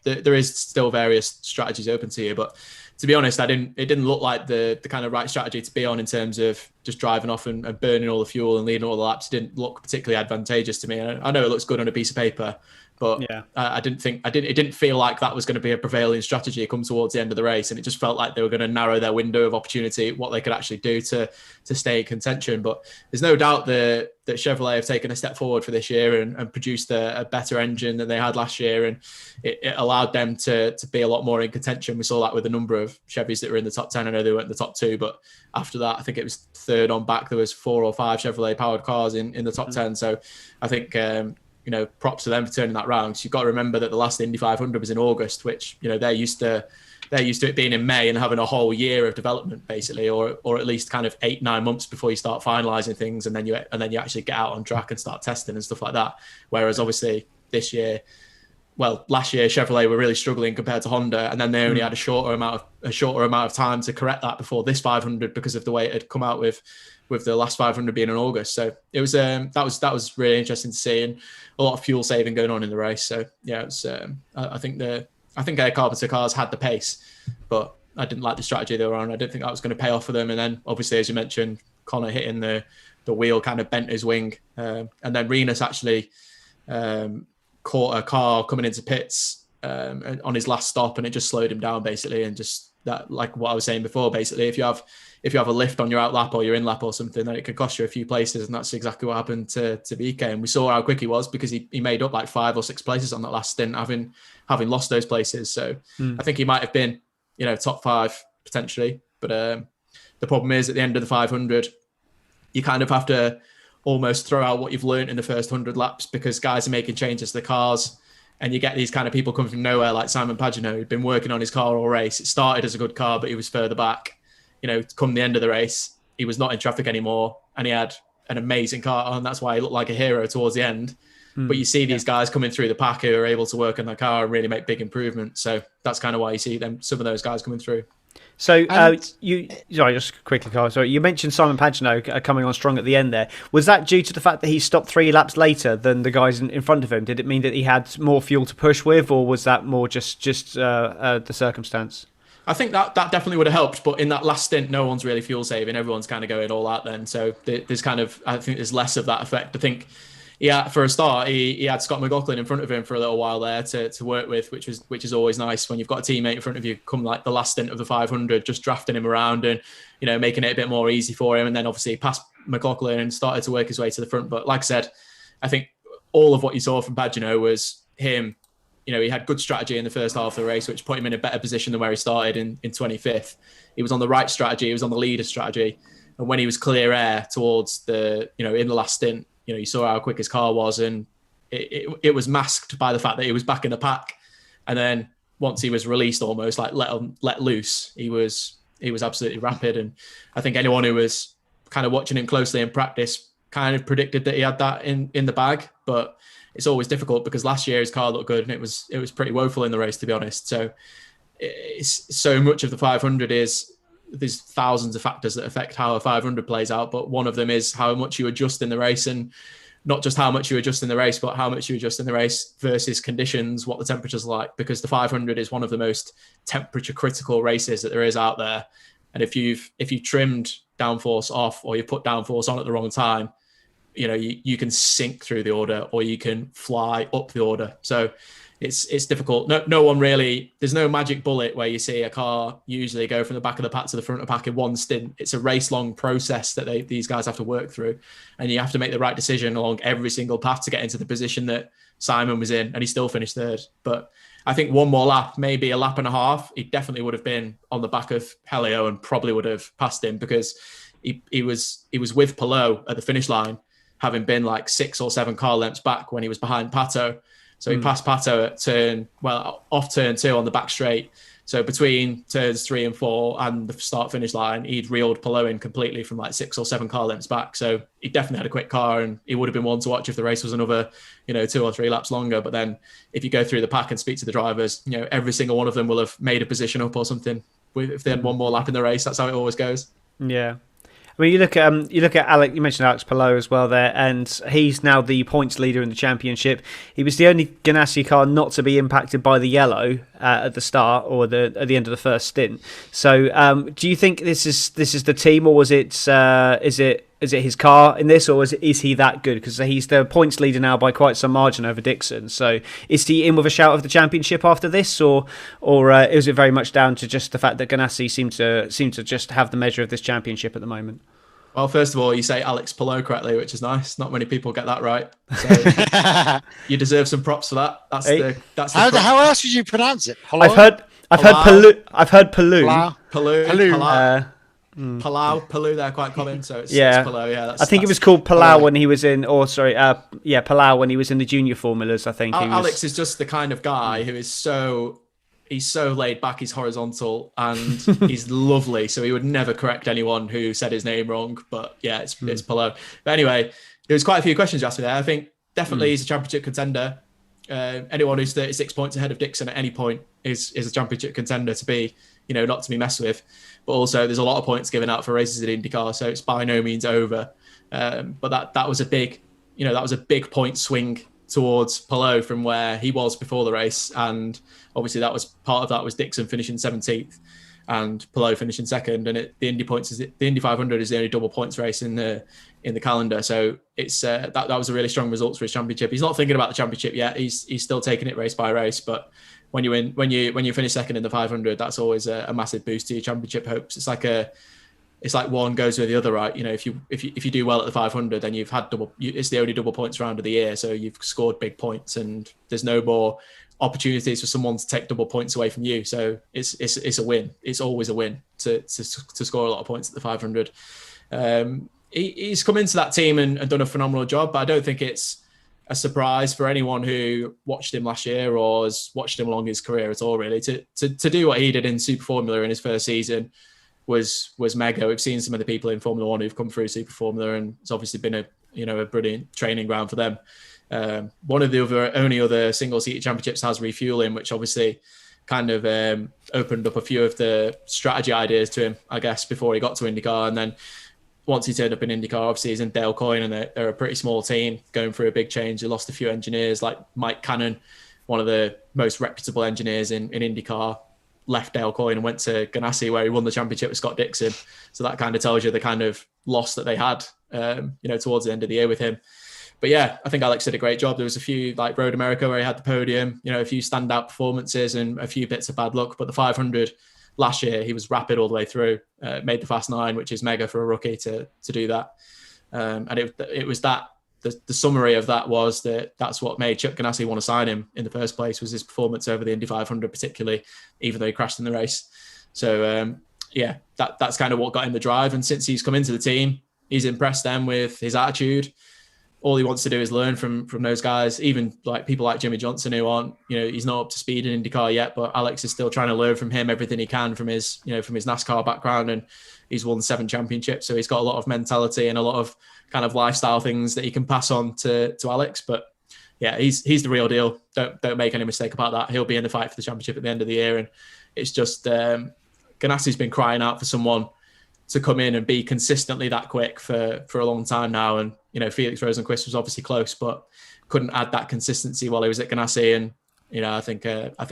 there is still various strategies open to you. But to be honest, it didn't look like the kind of right strategy to be on in terms of just driving off and burning all the fuel and leading all the laps. It didn't look particularly advantageous to me. I know it looks good on a piece of paper, but it didn't feel like that was going to be a prevailing strategy come towards the end of the race. And it just felt like they were going to narrow their window of opportunity, what they could actually do to stay in contention. But there's no doubt that Chevrolet have taken a step forward for this year and produced a better engine than they had last year. And it allowed them to be a lot more in contention. We saw that with a number of Chevys that were in the top 10. I know they weren't in the top 2, but after that, I think it was third on back. There was 4 or 5 Chevrolet powered cars in the top 10. So I think, props to them for turning that round. So you've got to remember that the last Indy 500 was in August, which, they're used to it being in May and having a whole year of development basically, or at least kind of 8-9 months before you start finalizing things, and then you actually get out on track and start testing and stuff like that. Whereas obviously last year Chevrolet were really struggling compared to Honda, and then they only had a shorter amount of time to correct that before this 500 because of the way it had come out with the last 500 being in August. So it was that was really interesting to see, and a lot of fuel saving going on in the race. So yeah, it was, I think Air Carpenter cars had the pace, but I didn't like the strategy they were on. I didn't think that was going to pay off for them. And then obviously, as you mentioned, Connor hitting the wheel kind of bent his wing, and then Renus actually caught a car coming into pits on his last stop, and it just slowed him down basically. And just that, like what I was saying before, basically, if you have a lift on your out lap or your in lap or something, then it could cost you a few places, and that's exactly what happened to BK. And we saw how quick he was because he made up like 5 or 6 places on that last stint, having lost those places. So I think he might have been, top 5 potentially. But the problem is at the end of the 500, you kind of have to almost throw out what you've learned in the first 100 laps, because guys are making changes to the cars, and you get these kind of people coming from nowhere like Simon Pagenaud, who'd been working on his car all race. It started as a good car, but he was further back. Come the end of the race, he was not in traffic anymore, and he had an amazing car, and that's why he looked like a hero towards the end. But you see these guys coming through the pack who are able to work on their car and really make big improvements. So that's kind of why you see some of those guys coming through. So just quickly, Carl. Sorry, you mentioned Simon Pagenaud coming on strong at the end there. Was that due to the fact that he stopped 3 laps later than the guys in front of him? Did it mean that he had more fuel to push with, or was that more just the circumstance? I think that definitely would have helped, but in that last stint, no one's really fuel saving. Everyone's kind of going all out then. So there's I think there's less of that effect. I think, for a start, he had Scott McLaughlin in front of him for a little while there to work with, which is always nice when you've got a teammate in front of you come like the last stint of the 500, just drafting him around and, making it a bit more easy for him. And then obviously he passed McLaughlin and started to work his way to the front. But like I said, I think all of what you saw from Pagenaud was him. He had good strategy in the first half of the race, which put him in a better position than where he started in 25th. He was on the right strategy. He was on the leader strategy. And when he was clear air towards in the last stint, you saw how quick his car was, and it was masked by the fact that he was back in the pack. And then once he was released, almost like let loose, he was absolutely rapid. And I think anyone who was kind of watching him closely in practice kind of predicted that he had that in the bag. But it's always difficult because last year his car looked good and it was pretty woeful in the race, to be honest. So it's so much of the 500 there's thousands of factors that affect how a 500 plays out, but one of them is how much you adjust in the race, and not just how much you adjust in the race, but how much you adjust in the race versus conditions, what the temperature's like, because the 500 is one of the most temperature critical races that there is out there. And if you've trimmed downforce off, or you put downforce on at the wrong time, you can sink through the order, or you can fly up the order. So it's difficult. No one really, there's no magic bullet where you see a car usually go from the back of the pack to the front of the pack in one stint. It's a race long process that these guys have to work through, and you have to make the right decision along every single path to get into the position that Simon was in, and he still finished third. But I think one more lap, maybe a lap and a half, he definitely would have been on the back of Helio and probably would have passed him, because he was with Palou at the finish line, having been like 6 or 7 car lengths back when he was behind Pato. So he passed Pato at off turn 2 on the back straight. So between turns 3 and 4 and the start finish line, he'd reeled Palou in completely from like 6 or 7 car lengths back. So he definitely had a quick car, and he would have been one to watch if the race was another, 2 or 3 laps longer. But then if you go through the pack and speak to the drivers, every single one of them will have made a position up or something if they had one more lap in the race. That's how it always goes. Yeah. I mean, you look at Alex. You mentioned Alex Palou as well there, and he's now the points leader in the championship. He was the only Ganassi car not to be impacted by the yellow at the start or at the end of the first stint. So, do you think this is the team, or was it is it his car in this, or is he that good? Because he's the points leader now by quite some margin over Dixon. So, is he in with a shout of the championship after this, or is it very much down to just the fact that Ganassi seem to just have the measure of this championship at the moment? Well, first of all, you say Alex Palou correctly, which is nice. Not many people get that right. So you deserve some props for that. That's how else would you pronounce it? Hello? I've heard Palou. Palou, they're quite common, so it's Palou. Yeah, I think it was called Palau when he was in, Palau when he was in the junior formulas. I think Alex is just the kind of guy who is he's so laid back, he's horizontal, and he's lovely. So he would never correct anyone who said his name wrong. But yeah, it's Palou. But anyway, there was quite a few questions you asked me there. I think definitely he's a championship contender. Anyone who's 36 points ahead of Dixon at any point is a championship contender to be, not to be messed with. But also, there's a lot of points given out for races at IndyCar, so it's by no means over. But that was a big, big point swing towards Palou from where he was before the race, and obviously that was part of that was Dixon finishing 17th and Palou finishing second. And the Indy 500 is the only double points race in the calendar, so it's that was a really strong result for his championship. He's not thinking about the championship yet. He's still taking it race by race, but when you finish second in the 500, that's always a massive boost to your championship hopes. It's like one goes with the other, right? If you do well at the 500, then you've had it's the only double points round of the year, so you've scored big points, and there's no more opportunities for someone to take double points away from you. So it's a win. It's always a win to score a lot of points at the 500. He's come into that team and done a phenomenal job, but I don't think it's a surprise for anyone who watched him last year or has watched him along his career at all, really. To do what he did in Super Formula in his first season was mega. We've seen some of the people in Formula One who've come through Super Formula, and it's obviously been a brilliant training ground for them. One of the only other single-seater championships has refueling, which obviously kind of opened up a few of the strategy ideas to him, I guess, before he got to IndyCar. And then once he turned up in IndyCar, obviously he's in Dale Coyne, and they're a pretty small team going through a big change. They lost a few engineers, like Mike Cannon, one of the most reputable engineers in IndyCar, left Dale Coyne and went to Ganassi, where he won the championship with Scott Dixon. So that kind of tells you the kind of loss that they had, towards the end of the year with him. But yeah, I think Alex did a great job. There was a few, like Road America, where he had the podium, a few standout performances and a few bits of bad luck. But the 500 last year, he was rapid all the way through, made the Fast 9, which is mega for a rookie to do that. And it was that, the summary of that was that's what made Chip Ganassi want to sign him in the first place, was his performance over the Indy 500 particularly, even though he crashed in the race. So that's kind of what got him the drive. And since he's come into the team, he's impressed them with his attitude. All he wants to do is learn from those guys, even like people like Jimmy Johnson, who aren't, he's not up to speed in IndyCar yet, but Alex is still trying to learn from him everything he can from his NASCAR background. And he's won 7 championships. So he's got a lot of mentality and a lot of kind of lifestyle things that he can pass on to Alex. But yeah, he's the real deal. Don't make any mistake about that. He'll be in the fight for the championship at the end of the year. And it's just, Ganassi's been crying out for someone to come in and be consistently that quick for a long time now. And, Felix Rosenquist was obviously close, but couldn't add that consistency while he was at Ganassi. And, I think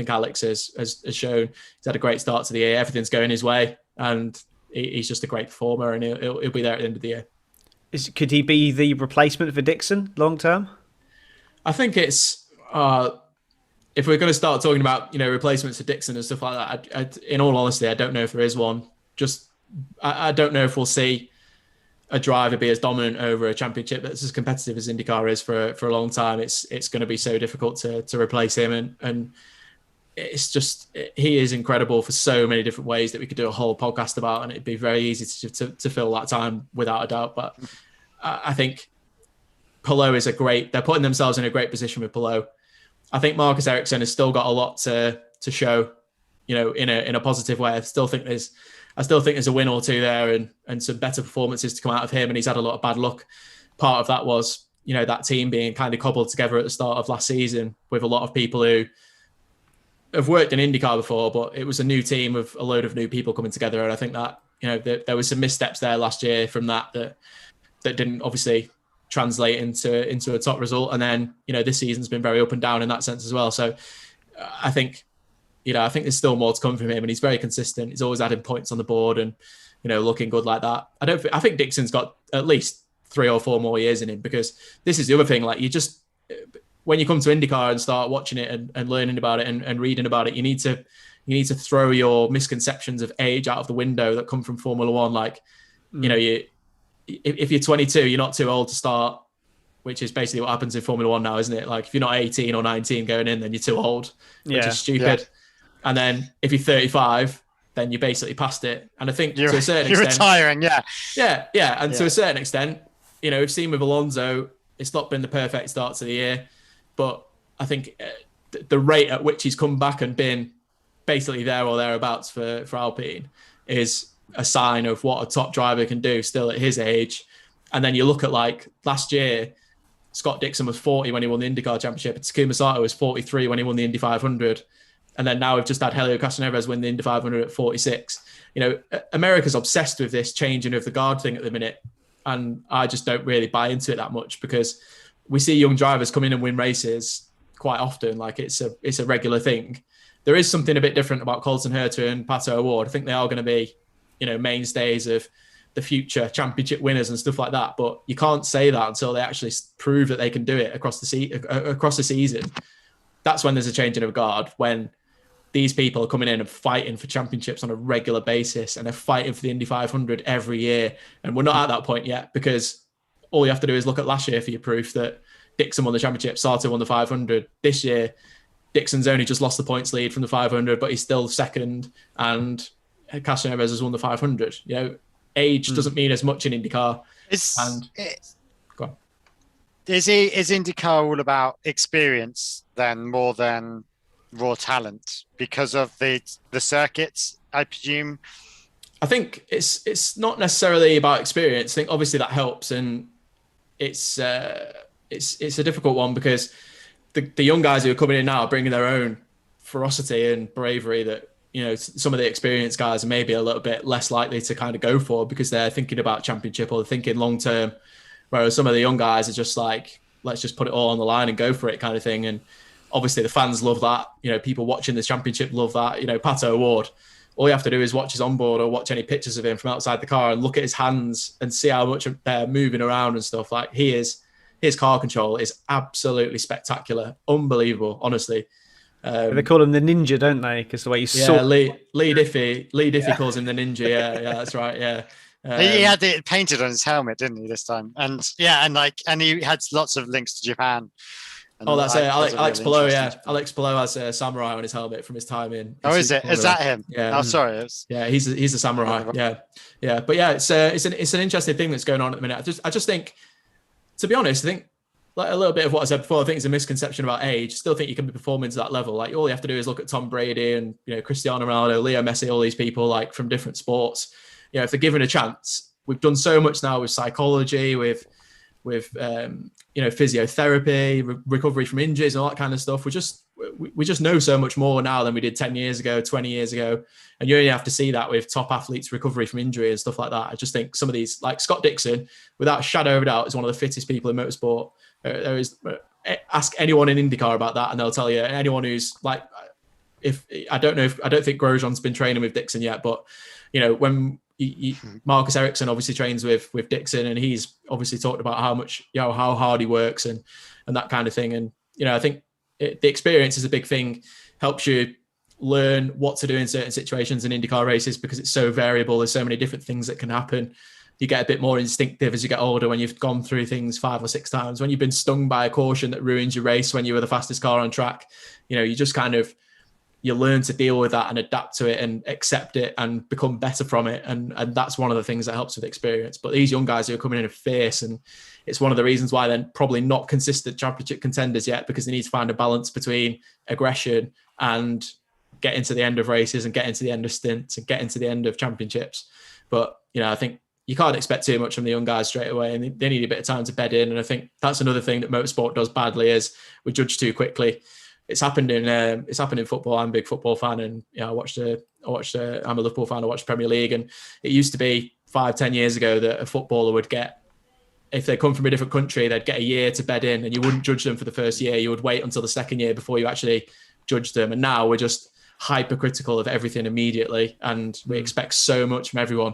Alex has shown he's had a great start to the year. Everything's going his way, and he's just a great performer, and he'll be there at the end of the year. Could he be the replacement for Dixon long term? I think it's, if we're going to start talking about, replacements for Dixon and stuff like that, in all honesty, I don't know if there is one. I don't know if we'll see a driver be as dominant over a championship that's as competitive as IndyCar is for a long time. It's going to be so difficult to replace him, and it's just, he is incredible for so many different ways that we could do a whole podcast about, and it'd be very easy to fill that time without a doubt. But I think Palou is they're putting themselves in a great position with Palou. I think Marcus Ericsson has still got a lot to show, in a positive way. I still think there's a win or two there and some better performances to come out of him. And he's had a lot of bad luck. Part of that was, that team being kind of cobbled together at the start of last season with a lot of people who have worked in IndyCar before, but it was a new team with a load of new people coming together. And I think that there was some missteps there last year from that didn't obviously translate into a top result. And then, this season's been very up and down in that sense as well. So I think there's still more to come from him, and he's very consistent. He's always adding points on the board and, looking good like that. I think Dixon's got at least 3 or 4 more years in him, because this is the other thing. Like, when you come to IndyCar and start watching it and learning about it and reading about it, you need to throw your misconceptions of age out of the window that come from Formula One. Like, if you're 22, you're not too old to start, which is basically what happens in Formula One now, isn't it? Like, if you're not 18 or 19 going in, then you're too old, which is stupid. Yeah. And then if you're 35, then you're basically past it. And I think to a certain extent, you're retiring, And to a certain extent, we've seen with Alonso, it's not been the perfect start to the year, but I think the rate at which he's come back and been basically there or thereabouts for Alpine is a sign of what a top driver can do still at his age. And then you look at, like, last year, Scott Dixon was 40 when he won the IndyCar Championship, and Takuma Sato was 43 when he won the Indy 500. And then now we've just had Helio Castroneves win the Indy 500 at 46. America's obsessed with this changing of the guard thing at the minute. And I just don't really buy into it that much, because we see young drivers come in and win races quite often. Like, it's a regular thing. There is something a bit different about Colton Herta and Pato O'Ward. I think they are going to be, mainstays of the future championship winners and stuff like that. But you can't say that until they actually prove that they can do it across the season. That's when there's a changing of guard, when these people are coming in and fighting for championships on a regular basis, and they're fighting for the Indy 500 every year. And we're not at that point yet, because all you have to do is look at last year for your proof that Dixon won the championship, Sato won the 500. This year, Dixon's only just lost the points lead from the 500, but he's still second, and Castroneves has won the 500. Age doesn't mean as much in IndyCar. Is IndyCar all about experience then, more than raw talent, because of the circuits, I presume? I think it's not necessarily about experience. I think obviously that helps, and it's a difficult one, because the young guys who are coming in now are bringing their own ferocity and bravery that, some of the experienced guys are maybe a little bit less likely to kind of go for, because they're thinking about championship or they're thinking long term, whereas some of the young guys are just like, let's just put it all on the line and go for it kind of thing. And obviously the fans love that. People watching this championship love that. Pato O'Ward, all you have to do is watch his onboard or watch any pictures of him from outside the car and look at his hands and see how much they're moving around and stuff. Like, his car control is absolutely spectacular, unbelievable, honestly. They call him the ninja, don't they? Because the way you saw Lee Diffie calls him the ninja. Yeah, that's right. Yeah, he had it painted on his helmet, didn't he, this time? And he had lots of links to Japan. That's it. Alex Palou. Yeah, Alex Palou has a samurai on his helmet from his time in. Is it? Is that him? Yeah. Oh, sorry. Yeah, he's a samurai. Yeah. But yeah, it's an interesting thing that's going on at the minute. I just think, to be honest, I think, like a little bit of what I said before, I think it's a misconception about age. Still think you can be performing to that level. Like, all you have to do is look at Tom Brady and, Cristiano Ronaldo, Leo Messi, all these people, like, from different sports. If they're given a chance, we've done so much now with psychology, with physiotherapy, recovery from injuries and all that kind of stuff. We just know so much more now than we did 10 years ago, 20 years ago. And you only have to see that with top athletes' recovery from injury and stuff like that. I just think some of these, like Scott Dixon, without a shadow of a doubt, is one of the fittest people in motorsport. Ask anyone in IndyCar about that, and they'll tell you. Anyone who's like, I don't think Grosjean's been training with Dixon yet, but when Marcus Ericsson obviously trains with Dixon, and he's obviously talked about how much, how hard he works and that kind of thing. And I think the experience is a big thing. Helps you learn what to do in certain situations in IndyCar races, because it's so variable. There's so many different things that can happen. You get a bit more instinctive as you get older, when you've gone through things 5 or 6 times, when you've been stung by a caution that ruins your race when you were the fastest car on track. You just kind of, you learn to deal with that and adapt to it and accept it and become better from it. And that's one of the things that helps with experience. But these young guys who are coming in are fierce, and it's one of the reasons why they're probably not consistent championship contenders yet, because they need to find a balance between aggression and getting to the end of races and getting to the end of stints and getting to the end of championships. But, I think you can't expect too much from the young guys straight away, and they need a bit of time to bed in. And I think that's another thing that motorsport does badly, is we judge too quickly. It's happened in football. I'm a big football fan, and I watched a I'm a Liverpool fan. I watch Premier League, and it used to be 5-10 years ago that a footballer would get, if they come from a different country, they'd get a year to bed in, and you wouldn't judge them for the first year. You would wait until the second year before you actually judge them. And now we're just hypercritical of everything immediately, and we expect so much from everyone.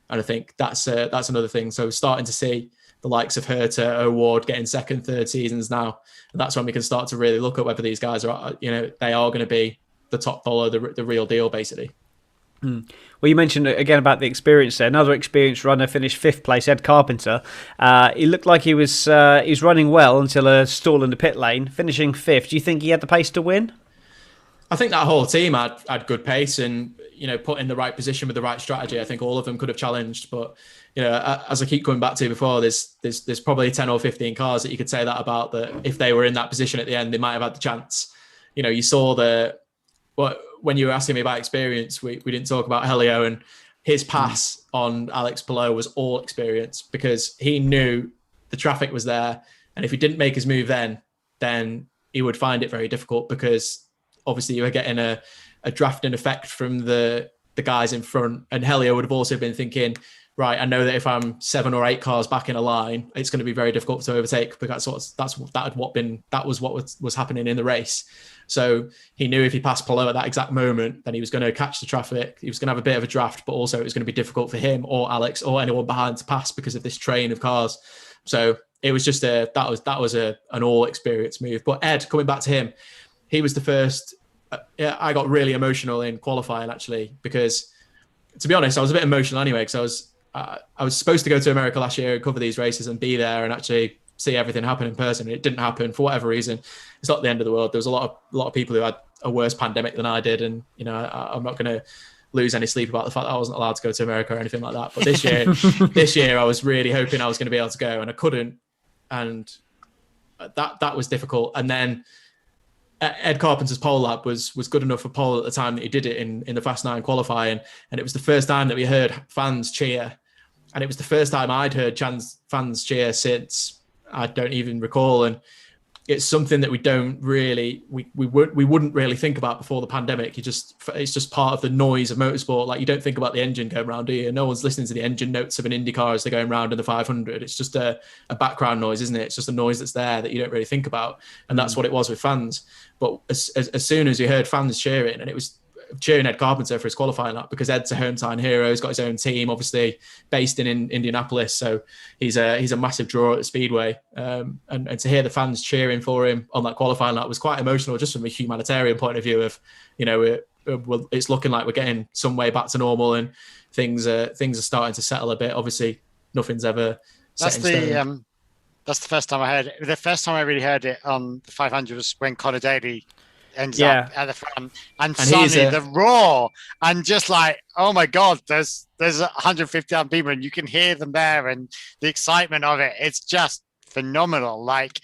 And I think that's another thing. So starting to see the likes of Herta, O'Ward getting second, third seasons now, and that's when we can start to really look at whether these guys are, they are going to be the top bowler, the real deal, basically. Well, you mentioned again about the experience there. Another experienced runner finished fifth place, Ed Carpenter. He looked like he was running well until a stall in the pit lane, finishing fifth. Do you think he had the pace to win? I think that whole team had good pace and, put in the right position with the right strategy. I think all of them could have challenged, but, as I keep coming back to before, there's probably 10 or 15 cars that you could say that about, that if they were in that position at the end, they might have had the chance. You saw when you were asking me about experience, we didn't talk about Helio, and his pass on Alex Palou was all experience, because he knew the traffic was there. And if he didn't make his move then he would find it very difficult, because obviously you were getting a drafting effect from the guys in front. And Helio would have also been thinking, right, I know that if I'm 7 or 8 cars back in a line, it's going to be very difficult to overtake, because that was what was happening in the race. So he knew if he passed Palou at that exact moment, then he was going to catch the traffic. He was going to have a bit of a draft, but also it was going to be difficult for him or Alex or anyone behind to pass because of this train of cars. So it was just that was an all experience move. But Ed, coming back to him, he was the first. I got really emotional in qualifying, actually, because to be honest, I was a bit emotional anyway, because I was supposed to go to America last year and cover these races and be there and actually see everything happen in person. It didn't happen for whatever reason. It's not the end of the world. There was a lot of people who had a worse pandemic than I did, and I'm not going to lose any sleep about the fact that I wasn't allowed to go to America or anything like that. But this year, I was really hoping I was going to be able to go, and I couldn't, and that was difficult. And then Ed Carpenter's pole lap was good enough for pole at the time that he did it in the Fast 9 qualifying, and it was the first time that we heard fans cheer, and it was the first time I'd heard fans cheer since I don't even recall. And it's something that we don't really, we wouldn't really think about before the pandemic. It's just part of the noise of motorsport. Like, you don't think about the engine going round, do you? No one's listening to the engine notes of an Indy car as they're going round in the 500. It's just a background noise, isn't it? It's just a noise that's there that you don't really think about. And that's what it was with fans. But as soon as we heard fans cheering, and it was cheering Ed Carpenter for his qualifying lap, because Ed's a hometown hero. He's got his own team, obviously based in Indianapolis, so he's a massive draw at the Speedway. And to hear the fans cheering for him on that qualifying lap was quite emotional, just from a humanitarian point of view of, it's looking like we're getting some way back to normal, and things are starting to settle a bit. Obviously, nothing's ever set in stone. That's the first time I heard it. The first time I really heard it on the 500 was when Conor Daly ends up at the front, and suddenly the roar, and just like, oh my God, there's 150,000 people, and you can hear them there, and the excitement of it. It's just phenomenal. Like,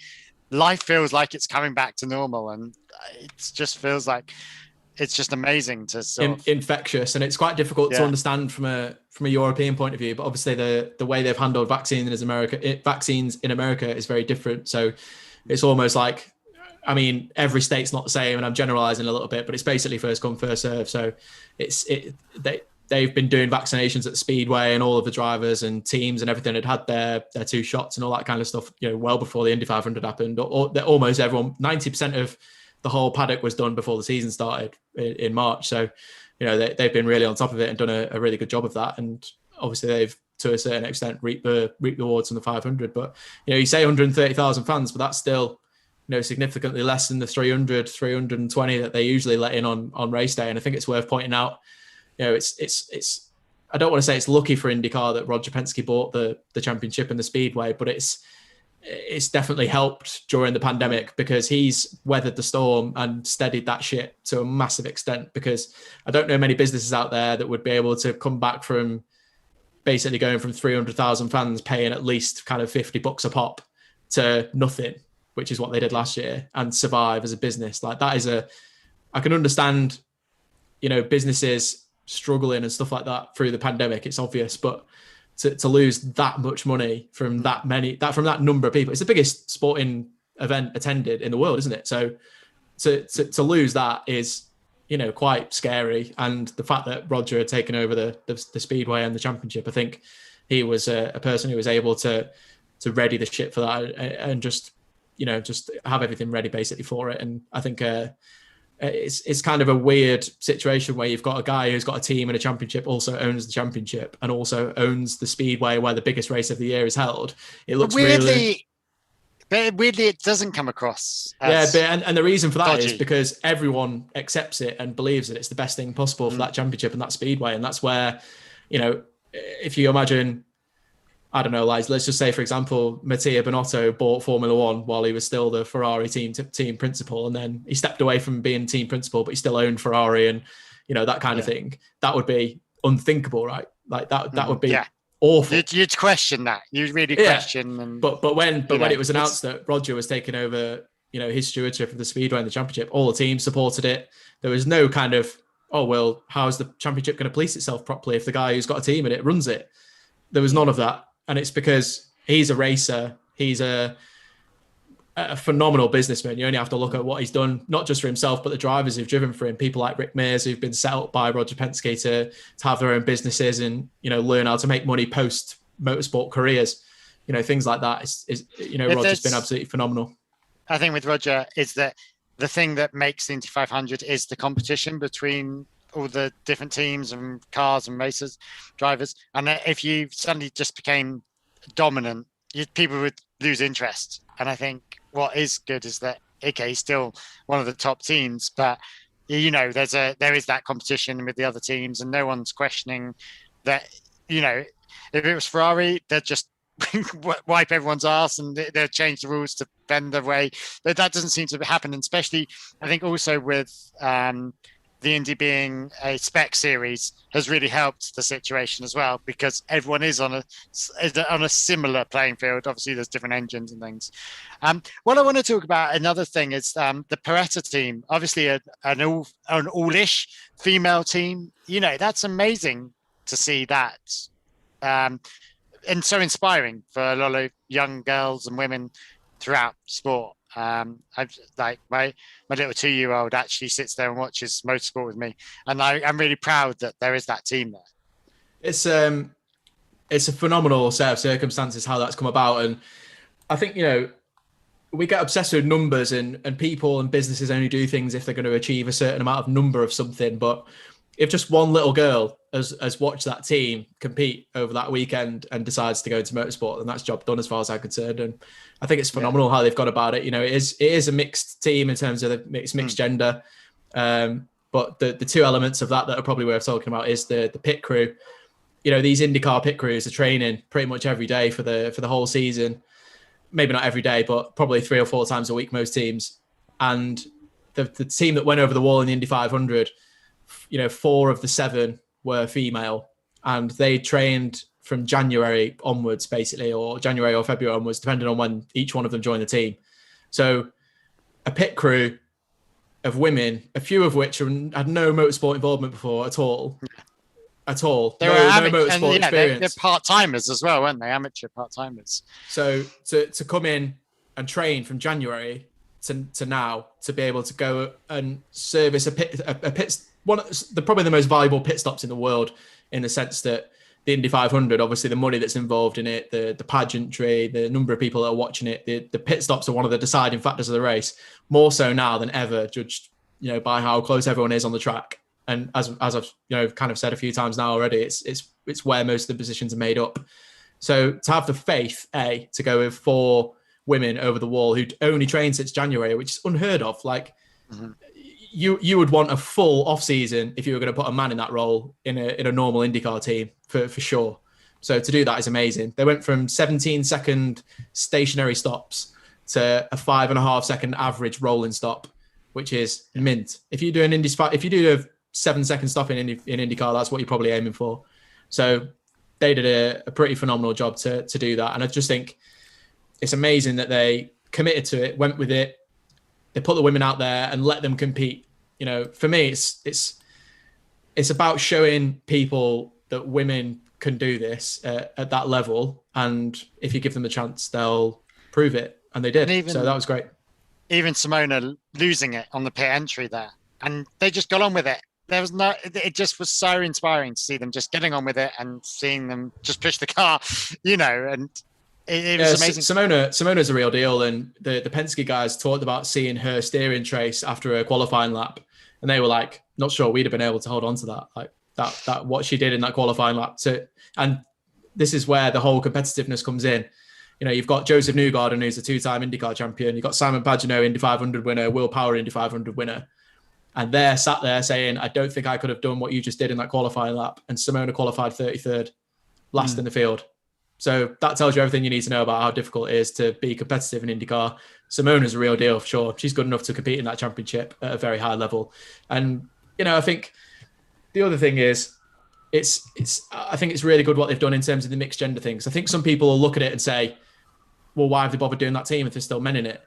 life feels like it's coming back to normal, and it just feels like it's just amazing to infectious, and it's quite difficult to understand from a European point of view. But obviously, the way they've handled vaccines in America is very different. So it's almost like, I mean, every state's not the same, and I'm generalizing a little bit, but it's basically first come, first serve. So they've been doing vaccinations at the Speedway, and all of the drivers and teams and everything had their 2 shots and all that kind of stuff, well before the Indy 500 happened. Almost everyone, 90% of the whole paddock was done before the season started in March. So, they've been really on top of it and done a really good job of that. And obviously they've, to a certain extent, reaped the rewards from the 500. But, you say 130,000 fans, but that's still, significantly less than the 300, 320 that they usually let in on race day. And I think it's worth pointing out, it's I don't want to say it's lucky for IndyCar that Roger Penske bought the championship and the Speedway, but it's definitely helped during the pandemic, because he's weathered the storm and steadied that ship to a massive extent. Because I don't know many businesses out there that would be able to come back from basically going from 300,000 fans paying at least kind of $50 a pop to nothing, which is what they did last year, and survive as a business. Like, that is I can understand, businesses struggling and stuff like that through the pandemic. It's obvious, but to lose that much money from that number of people, it's the biggest sporting event attended in the world, isn't it? So to lose that is quite scary. And the fact that Roger had taken over the Speedway and the championship, I think he was a person who was able to ready the ship for that and just have everything ready basically for it. And I think it's kind of a weird situation where you've got a guy who's got a team and a championship, also owns the championship and also owns the Speedway where the biggest race of the year is held. It looks weirdly, it doesn't come across. And the reason for that dodgy. is because everyone accepts it and believes that it's the best thing possible for that championship and that Speedway. And that's where, if you imagine, I don't know, like let's just say, for example, Mattia Binotto bought Formula One while he was still the Ferrari team principal, and then he stepped away from being team principal, but he still owned Ferrari, and that kind of thing. That would be unthinkable, right? Like that would be awful. You'd question that. You'd really question. And, but when it was announced that Roger was taking over, his stewardship of the Speedway and the championship, all the teams supported it. There was no kind of, oh well, how's the championship going to police itself properly if the guy who's got a team in it runs it? There was none of that. And it's because he's a racer. He's a phenomenal businessman. You only have to look at what he's done, not just for himself, but the drivers who've driven for him. People like Rick Mears, who've been set up by Roger Penske to have their own businesses and, learn how to make money post motorsport careers. Things like that. Roger's been absolutely phenomenal. I think with Roger is that the thing that makes the Indy 500 is the competition between all the different teams and cars and racers, drivers. And if you suddenly just became dominant, people would lose interest. And I think what is good is that, okay, he's still one of the top teams, but there is that competition with the other teams, and no one's questioning that. If it was Ferrari, they'd just wipe everyone's ass and they'll change the rules to bend their way. But that doesn't seem to happen, and especially I think also with the Indy being a spec series has really helped the situation as well, because everyone is on a similar playing field. Obviously, there's different engines and things. What I want to talk about, another thing, is the Peretta team. Obviously, an all-ish female team. That's amazing to see that, and so inspiring for a lot of young girls and women throughout sport. I've like my little 2-year-old actually sits there and watches motorsport with me, and I'm really proud that there is that team there. It's a phenomenal set of circumstances how that's come about, and I think we get obsessed with numbers and people and businesses only do things if they're going to achieve a certain amount of number of something. But if just one little girl has watched that team compete over that weekend and decides to go into motorsport, then that's job done as far as I'm concerned. And I think it's phenomenal how they've gone about it. It is a mixed team in terms of the mixed gender. But the two elements of that are probably worth talking about is the pit crew. These IndyCar pit crews are training pretty much every day for the whole season. Maybe not every day, but probably 3 or 4 times a week, most teams. And the team that went over the wall in the Indy 500, 4 of the 7 were female, and they trained from January onwards, basically, or January or February onwards, depending on when each one of them joined the team. So a pit crew of women, a few of which had no motorsport involvement before at all. No motorsport experience. They're part-timers as well, weren't they? Amateur part-timers. So to come in and train from January to now, to be able to go and service a pit, probably the most valuable pit stops in the world, in the sense that the Indy 500, obviously the money that's involved in it, the pageantry, the number of people that are watching it, the pit stops are one of the deciding factors of the race, more so now than ever, judged by how close everyone is on the track. And as I've kind of said a few times now already, it's where most of the positions are made up. So to have the faith, to go with 4 women over the wall who'd only trained since January, which is unheard of. Like you would want a full off season if you were going to put a man in that role in a normal IndyCar team for sure. So to do that is amazing. They went from 17-second stationary stops to a 5.5-second average rolling stop, which is mint. If you do a 7-second stop in IndyCar, that's what you're probably aiming for. So they did a pretty phenomenal job to do that. And I just think it's amazing that they committed to it, went with it. They put the women out there and let them compete. For me, it's about showing people that women can do this at that level. And if you give them the chance, they'll prove it. And they did. So that was great. Even Simona losing it on the pit entry there. and they just got on with it. There was no, it just was so inspiring to see them just getting on with it and seeing them just push the car, and it was amazing. Simona's a real deal, and the Penske guys talked about seeing her steering trace after a qualifying lap, and they were like, not sure we'd have been able to hold on to that, like that what she did in that qualifying lap. And this is where the whole competitiveness comes in. You've got Joseph Newgarden, who's a 2-time IndyCar champion. You've got Simon Pagenaud, Indy 500 winner, Will Power, Indy 500 winner. And they're sat there saying, I don't think I could have done what you just did in that qualifying lap. And Simona qualified 33rd, last in the field. So that tells you everything you need to know about how difficult it is to be competitive in IndyCar. Simona's a real deal, for sure. She's good enough to compete in that championship at a very high level. And, I think the other thing is, I think it's really good what they've done in terms of the mixed gender things. I think some people will look at it and say, well, why have they bothered doing that team if there's still men in it?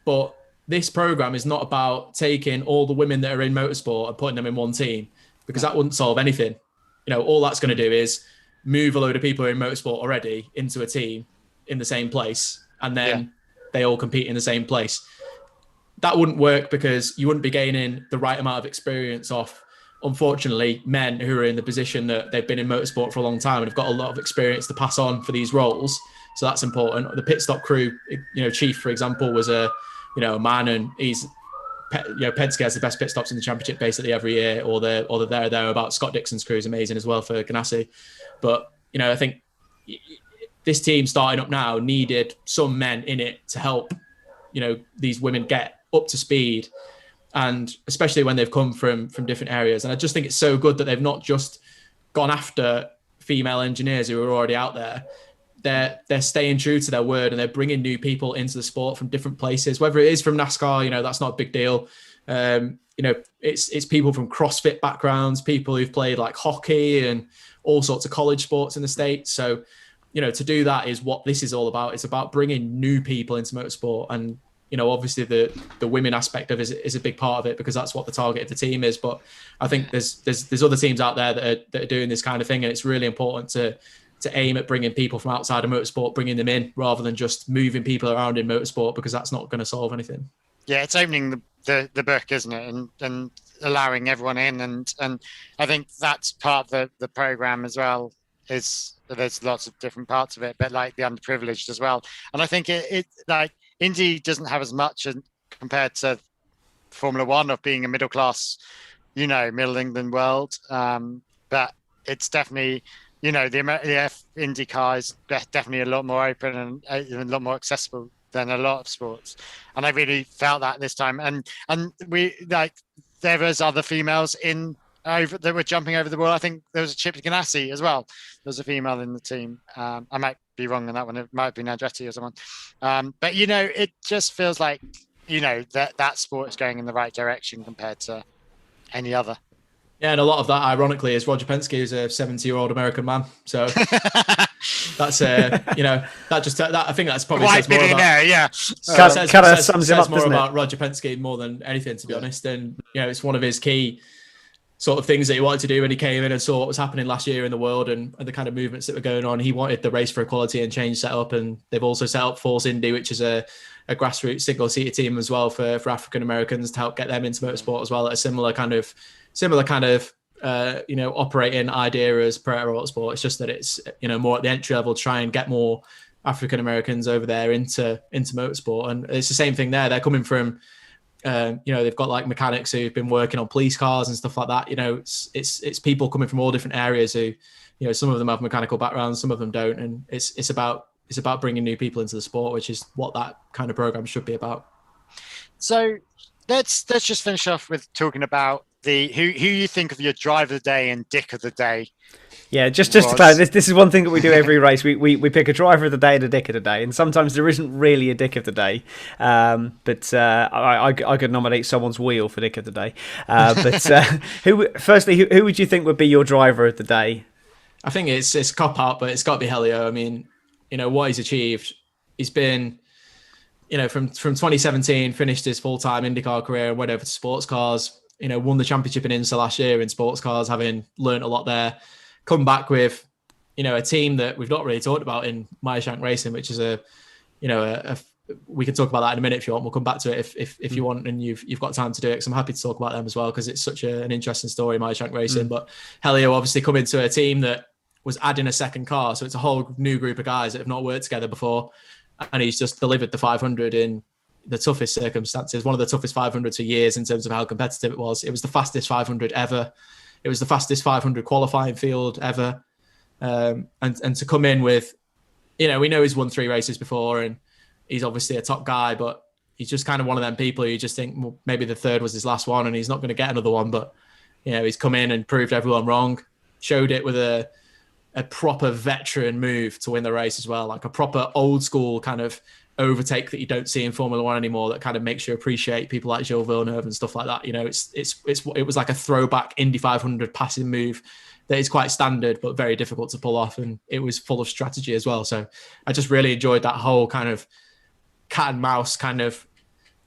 But this program is not about taking all the women that are in motorsport and putting them in one team, because that wouldn't solve anything. All that's going to do is move a load of people who are in motorsport already into a team in the same place, and then they all compete in the same place. That wouldn't work, because you wouldn't be gaining the right amount of experience off, unfortunately, men who are in the position that they've been in motorsport for a long time and have got a lot of experience to pass on for these roles. So that's important. The pit stop crew, Chief, for example, was a man, and he's, Penske has the best pit stops in the championship basically every year, or they're there about. Scott Dixon's crew is amazing as well for Ganassi. But, I think this team starting up now needed some men in it to help, these women get up to speed, and especially when they've come from different areas. And I just think it's so good that they've not just gone after female engineers who are already out there. They're staying true to their word, and they're bringing new people into the sport from different places, whether it is from NASCAR, that's not a big deal. It's people from CrossFit backgrounds, people who've played like hockey and all sorts of college sports in the States. So, to do that is what this is all about. It's about bringing new people into motorsport. And, obviously the women aspect of it is a big part of it, because that's what the target of the team is. But I think there's other teams out there that are doing this kind of thing. And it's really important to aim at bringing people from outside of motorsport, bringing them in, rather than just moving people around in motorsport, because that's not going to solve anything. Yeah, it's opening the book, isn't it? And allowing everyone in. And I think that's part of the program as well, is there's lots of different parts of it, but like the underprivileged as well. And I think it like Indy doesn't have as much compared to Formula One of being a middle class, middle England world. But it's definitely, the IndyCar is definitely a lot more open and a lot more accessible than a lot of sports. And I really felt that this time. And we there was other females that were jumping over the wall. I think there was a Chip Ganassi as well. There was a female in the team. I might be wrong on that one. It might have been Andretti or someone. But it just feels like that sport is going in the right direction compared to any other. Yeah, and a lot of that, ironically, is Roger Penske, who's a 70-year-old American man. So that's I think that's probably white says more billionaire, about, says more about Roger Penske more than anything, to be honest. And it's one of his key sort of things that he wanted to do when he came in and saw what was happening last year in the world and the kind of movements that were going on. He wanted the race for equality and change set up, and they've also set up Force Indy, which is a grassroots single-seater team as well for African Americans, to help get them into motorsport as well, at a similar kind of operating idea as Pareto Autosport. It's just that it's more at the entry level, to try and get more African Americans over there into motorsport. And it's the same thing there. They're coming from they've got like mechanics who've been working on police cars and stuff like that. It's people coming from all different areas who, some of them have mechanical backgrounds, some of them don't, and it's about bringing new people into the sport, which is what that kind of program should be about. So let's just finish off with talking about who you think of your driver of the day and dick of the day. Yeah, just to clarify, this is one thing that we do every race. We pick a driver of the day and a dick of the day, and sometimes there isn't really a dick of the day. But I could nominate someone's wheel for dick of the day. Who would you think would be your driver of the day? I think it's a cop out, but it's got to be Helio. I mean, what he's achieved. He's been, from 2017, finished his full-time IndyCar career and went over to sports cars. Won the championship in INSA last year in sports cars, having learnt a lot there. Come back with, a team that we've not really talked about in Meyershank Racing, which is a we can talk about that in a minute if you want. We'll come back to it if you want, and you've got time to do it, because I'm happy to talk about them as well, because it's such an interesting story, Monkeyseat Racing. But Helio obviously come into a team that was adding a second car, so it's a whole new group of guys that have not worked together before, and he's just delivered the 500 in the toughest circumstances, one of the toughest 500s for years in terms of how competitive it was. It was the fastest 500 ever. It was the fastest 500 qualifying field ever. And to come in with, we know he's won 3 races before and he's obviously a top guy, but he's just kind of one of them people who you just think, well, maybe the third was his last one and he's not going to get another one. But, he's come in and proved everyone wrong, showed it with a proper veteran move to win the race as well, like a proper old school kind of overtake that you don't see in Formula One anymore, that kind of makes you appreciate people like Gilles Villeneuve and stuff like that. It was like a throwback Indy 500 passing move that is quite standard but very difficult to pull off, and it was full of strategy as well. So I just really enjoyed that whole kind of cat and mouse, kind of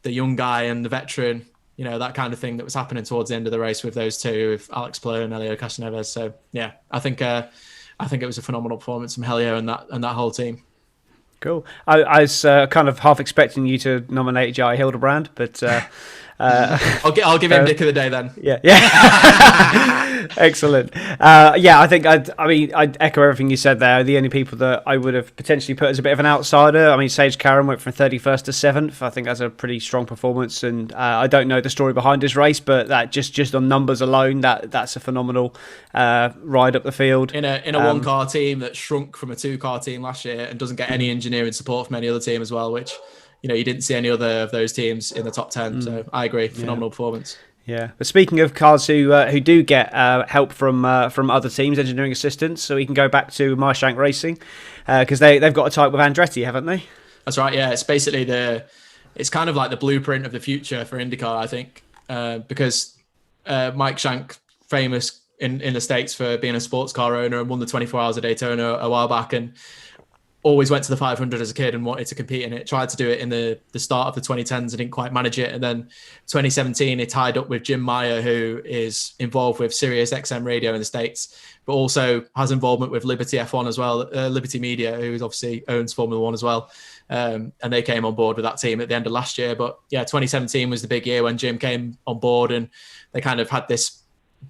the young guy and the veteran, that kind of thing that was happening towards the end of the race with those two, with Alex Palou and Helio Castroneves. So yeah, I think it was a phenomenal performance from Helio and that whole team. Cool. I was kind of half expecting you to nominate Jai Hildebrand, but I'll give him Nick of the Day then. Yeah. Excellent. I think I'd echo everything you said there. The only people that I would have potentially put as a bit of an outsider, Sage Karam went from 31st to 7th. I think that's a pretty strong performance, and I don't know the story behind his race, but that just on numbers alone, that's a phenomenal ride up the field. In a one car team that shrunk from a 2-car team last year and doesn't get any engineering support from any other team as well, which you didn't see any other of those teams in the top 10. So I agree, phenomenal performance. Yeah, but speaking of cars who do get help from other teams, engineering assistants, so we can go back to Monkeyseat Racing, because they've got a tie with Andretti, haven't they? That's right. Yeah, it's basically it's kind of like the blueprint of the future for IndyCar, I think, because Mike Shank, famous in the States for being a sports car owner, and won the 24 Hours of Daytona a while back, and always went to the 500 as a kid and wanted to compete in it. Tried to do it in the start of the 2010s and didn't quite manage it. And then 2017, he tied up with Jim Meyer, who is involved with Sirius XM Radio in the States, but also has involvement with Liberty F1 as well, Liberty Media, who obviously owns Formula One as well. And they came on board with that team at the end of last year. But yeah, 2017 was the big year when Jim came on board, and they kind of had this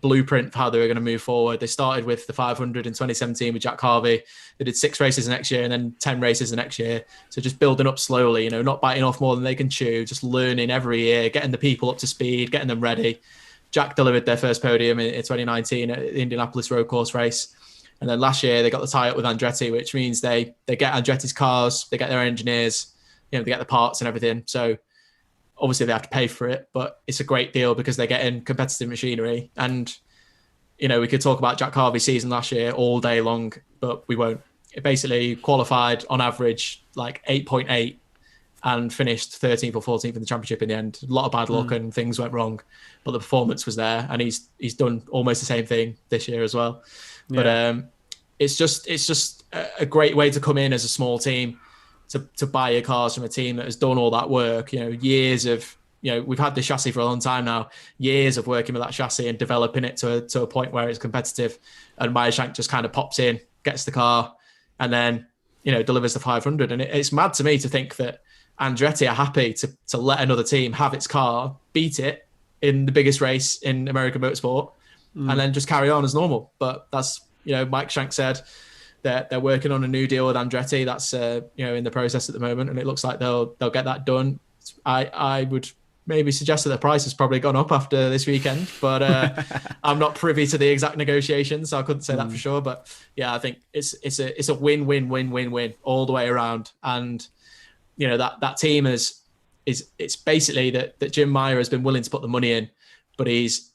blueprint for how they were going to move forward. They started with the 500 in 2017 with Jack Harvey. They did 6 races the next year and then 10 races the next year. So just building up slowly, not biting off more than they can chew, just learning every year, getting the people up to speed, getting them ready. Jack delivered their first podium in 2019 at the Indianapolis road course race. And then last year they got the tie up with Andretti, which means they get Andretti's cars, they get their engineers, they get the parts and everything. So obviously they have to pay for it, but it's a great deal because they're getting competitive machinery. And, we could talk about Jack Harvey's season last year all day long, but we won't. It basically qualified on average like 8.8 and finished 13th or 14th in the championship in the end. A lot of bad luck and things went wrong, but the performance was there, and he's done almost the same thing this year as well. Yeah. But it's just a great way to come in as a small team, to buy your cars from a team that has done all that work, years of, we've had this chassis for a long time now, years of working with that chassis and developing it to a point where it's competitive. And Monkeyseat just kind of pops in, gets the car, and then, delivers the 500. And it's mad to me to think that Andretti are happy to let another team have its car, beat it in the biggest race in American motorsport, and then just carry on as normal. But that's, Mike Shank said that they're working on a new deal with Andretti. That's in the process at the moment, and it looks like they'll get that done. I would maybe suggest that the price has probably gone up after this weekend, but I'm not privy to the exact negotiations, so I couldn't say that for sure. But yeah, I think it's a win all the way around. And that team it's basically that Jim Meyer has been willing to put the money in, but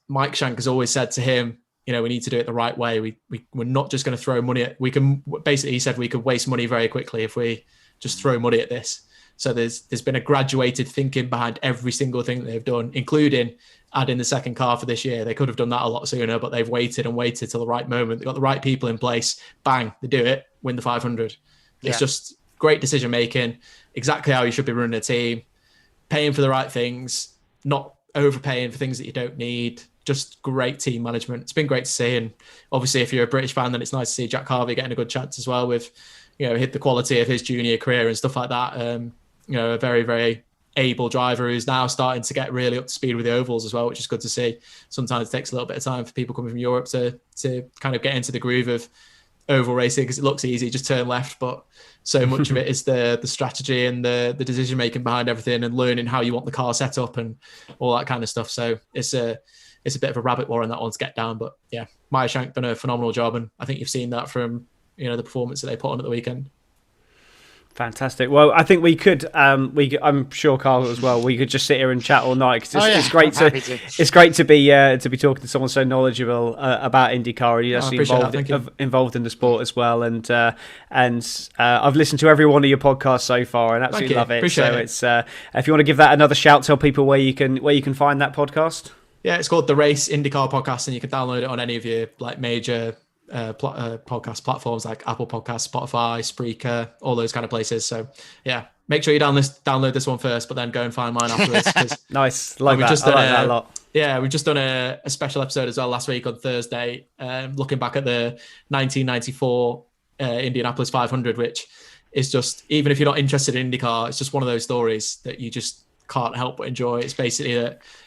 Mike Shank has always said to him, we need to do it the right way. We're not just going to throw money at. He said we could waste money very quickly if we just throw money at this. So there's been a graduated thinking behind every single thing that they've done, including adding the second car for this year. They could have done that a lot sooner, but they've waited till the right moment. They've got the right people in place. Bang, they do it, win the 500. It's just great decision making, exactly how you should be running a team, paying for the right things, not overpaying for things that you don't need. Just great team management. It's been great to see. And obviously, if you're a British fan, then it's nice to see Jack Harvey getting a good chance as well with, hit the quality of his junior career and stuff like that. a very, very able driver who's now starting to get really up to speed with the ovals as well, which is good to see. Sometimes it takes a little bit of time for people coming from Europe to kind of get into the groove of oval racing, because it looks easy, just turn left, but so much of it is the strategy and the decision making behind everything, and learning how you want the car set up and all that kind of stuff. So it's a bit of a rabbit warren, that one, to get down. But yeah, Maya Shank done a phenomenal job, and I think you've seen that from the performance that they put on at the weekend. Fantastic. Well, I think we could. I'm sure Carl as well. We could just sit here and chat all night, because it's great it's great to be talking to someone so knowledgeable about IndyCar. You're actually involved in the sport as well. And I've listened to every one of your podcasts so far and absolutely love it. Appreciate it. It's if you want to give that another shout, tell people where you can find that podcast. Yeah, it's called The Race IndyCar Podcast, and you can download it on any of your major podcast platforms like Apple Podcasts, Spotify, Spreaker, all those kind of places. So yeah, make sure you download this one first, but then go and find mine afterwards. Nice, like that a lot. Yeah, we've just done a special episode as well last week on Thursday, looking back at the 1994 Indianapolis 500, which is just, even if you're not interested in IndyCar, it's just one of those stories that you just can't help but enjoy. It's basically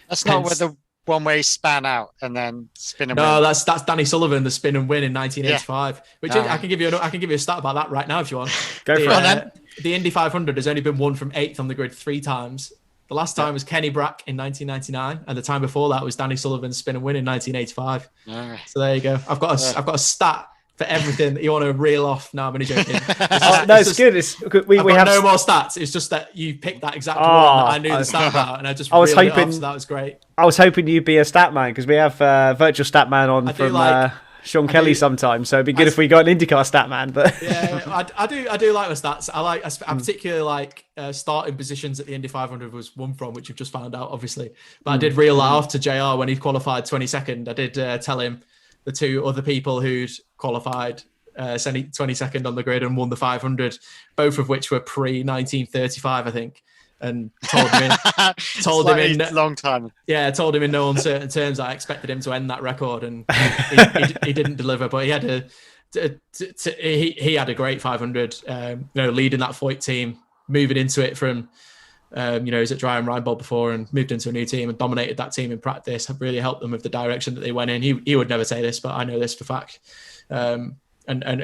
that's not where the one way span out and then spin and win. No, that's Danny Sullivan, the spin and win in 1985. Which I can give you a stat about that right now if you want. Go for it. The Indy 500 has only been won from 8th on the grid 3 times. The last time was Kenny Brack in 1999, and the time before that was Danny Sullivan's spin and win in 1985. Right. So there you go. I've got a stat for everything that you want to reel off. No, I'm only joking. It's good. We have no more stats. It's just that you picked that exact one that I knew the stat about, and I was hoping so that was great. I was hoping you'd be a stat man, because we have virtual stat man on from Sean Kelly sometimes. So it'd be good if we got an IndyCar stat man. But yeah, I do like my stats. I particularly like starting positions at the Indy 500 was one from, which you've just found out, obviously. But I did reel that off to JR when he qualified 22nd. I did tell him the 2 other people who'd qualified 22nd on the grid and won the 500, both of which were pre-1935, I think, and told him in long time. Yeah, told him in no uncertain terms I expected him to end that record, and he didn't deliver. But he had he had a great 500. Leading that Foyt team, moving into it from. He was at Dry and Reinbold before and moved into a new team and dominated that team in practice. Have really helped them with the direction that they went in. He would never say this, but I know this for fact. And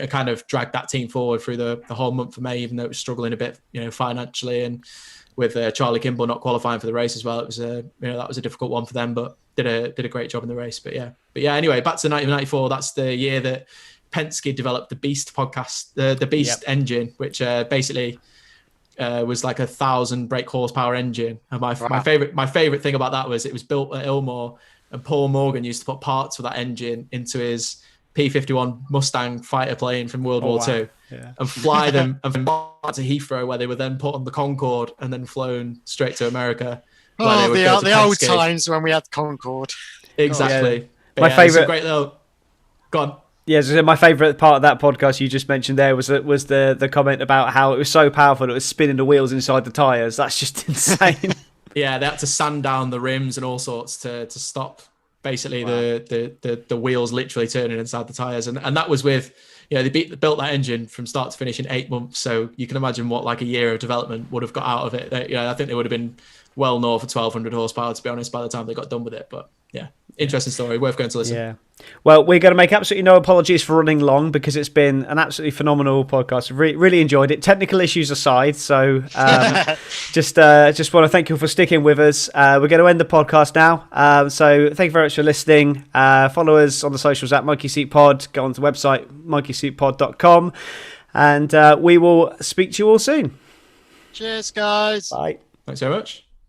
kind of dragged that team forward through the whole month of May, even though it was struggling a bit, financially, and with Charlie Kimball not qualifying for the race as well. It was that was a difficult one for them, but did a great job in the race. But yeah. Anyway, back to 1994. That's the year that Penske developed the Beast podcast, the Beast engine, which basically. Was like 1,000 brake horsepower engine, and my favorite thing about that was it was built at Ilmore, and Paul Morgan used to put parts for that engine into his P-51 Mustang fighter plane from World War II and fly them and to Heathrow, where they were then put on the Concorde and then flown straight to America. The old times when we had Concorde. Exactly. My favorite. Great little. Go on. Yeah, so my favourite part of that podcast you just mentioned there was the comment about how it was so powerful it was spinning the wheels inside the tyres. That's just insane. Yeah, they had to sand down the rims and all sorts to stop basically the wheels literally turning inside the tyres. And that was with, they built that engine from start to finish in 8 months. So you can imagine what like a year of development would have got out of it. I think they would have been well north of 1,200 horsepower, to be honest, by the time they got done with it. But yeah, interesting story. Worth going to listen. Yeah. Well, we're going to make absolutely no apologies for running long, because it's been an absolutely phenomenal podcast. Really enjoyed it. Technical issues aside, so just want to thank you for sticking with us. We're going to end the podcast now. So thank you very much for listening. Follow us on the socials at Monkeyseat Pod. Go on to the website monkeyseatpod.com, and we will speak to you all soon. Cheers, guys. Bye. Thanks very much.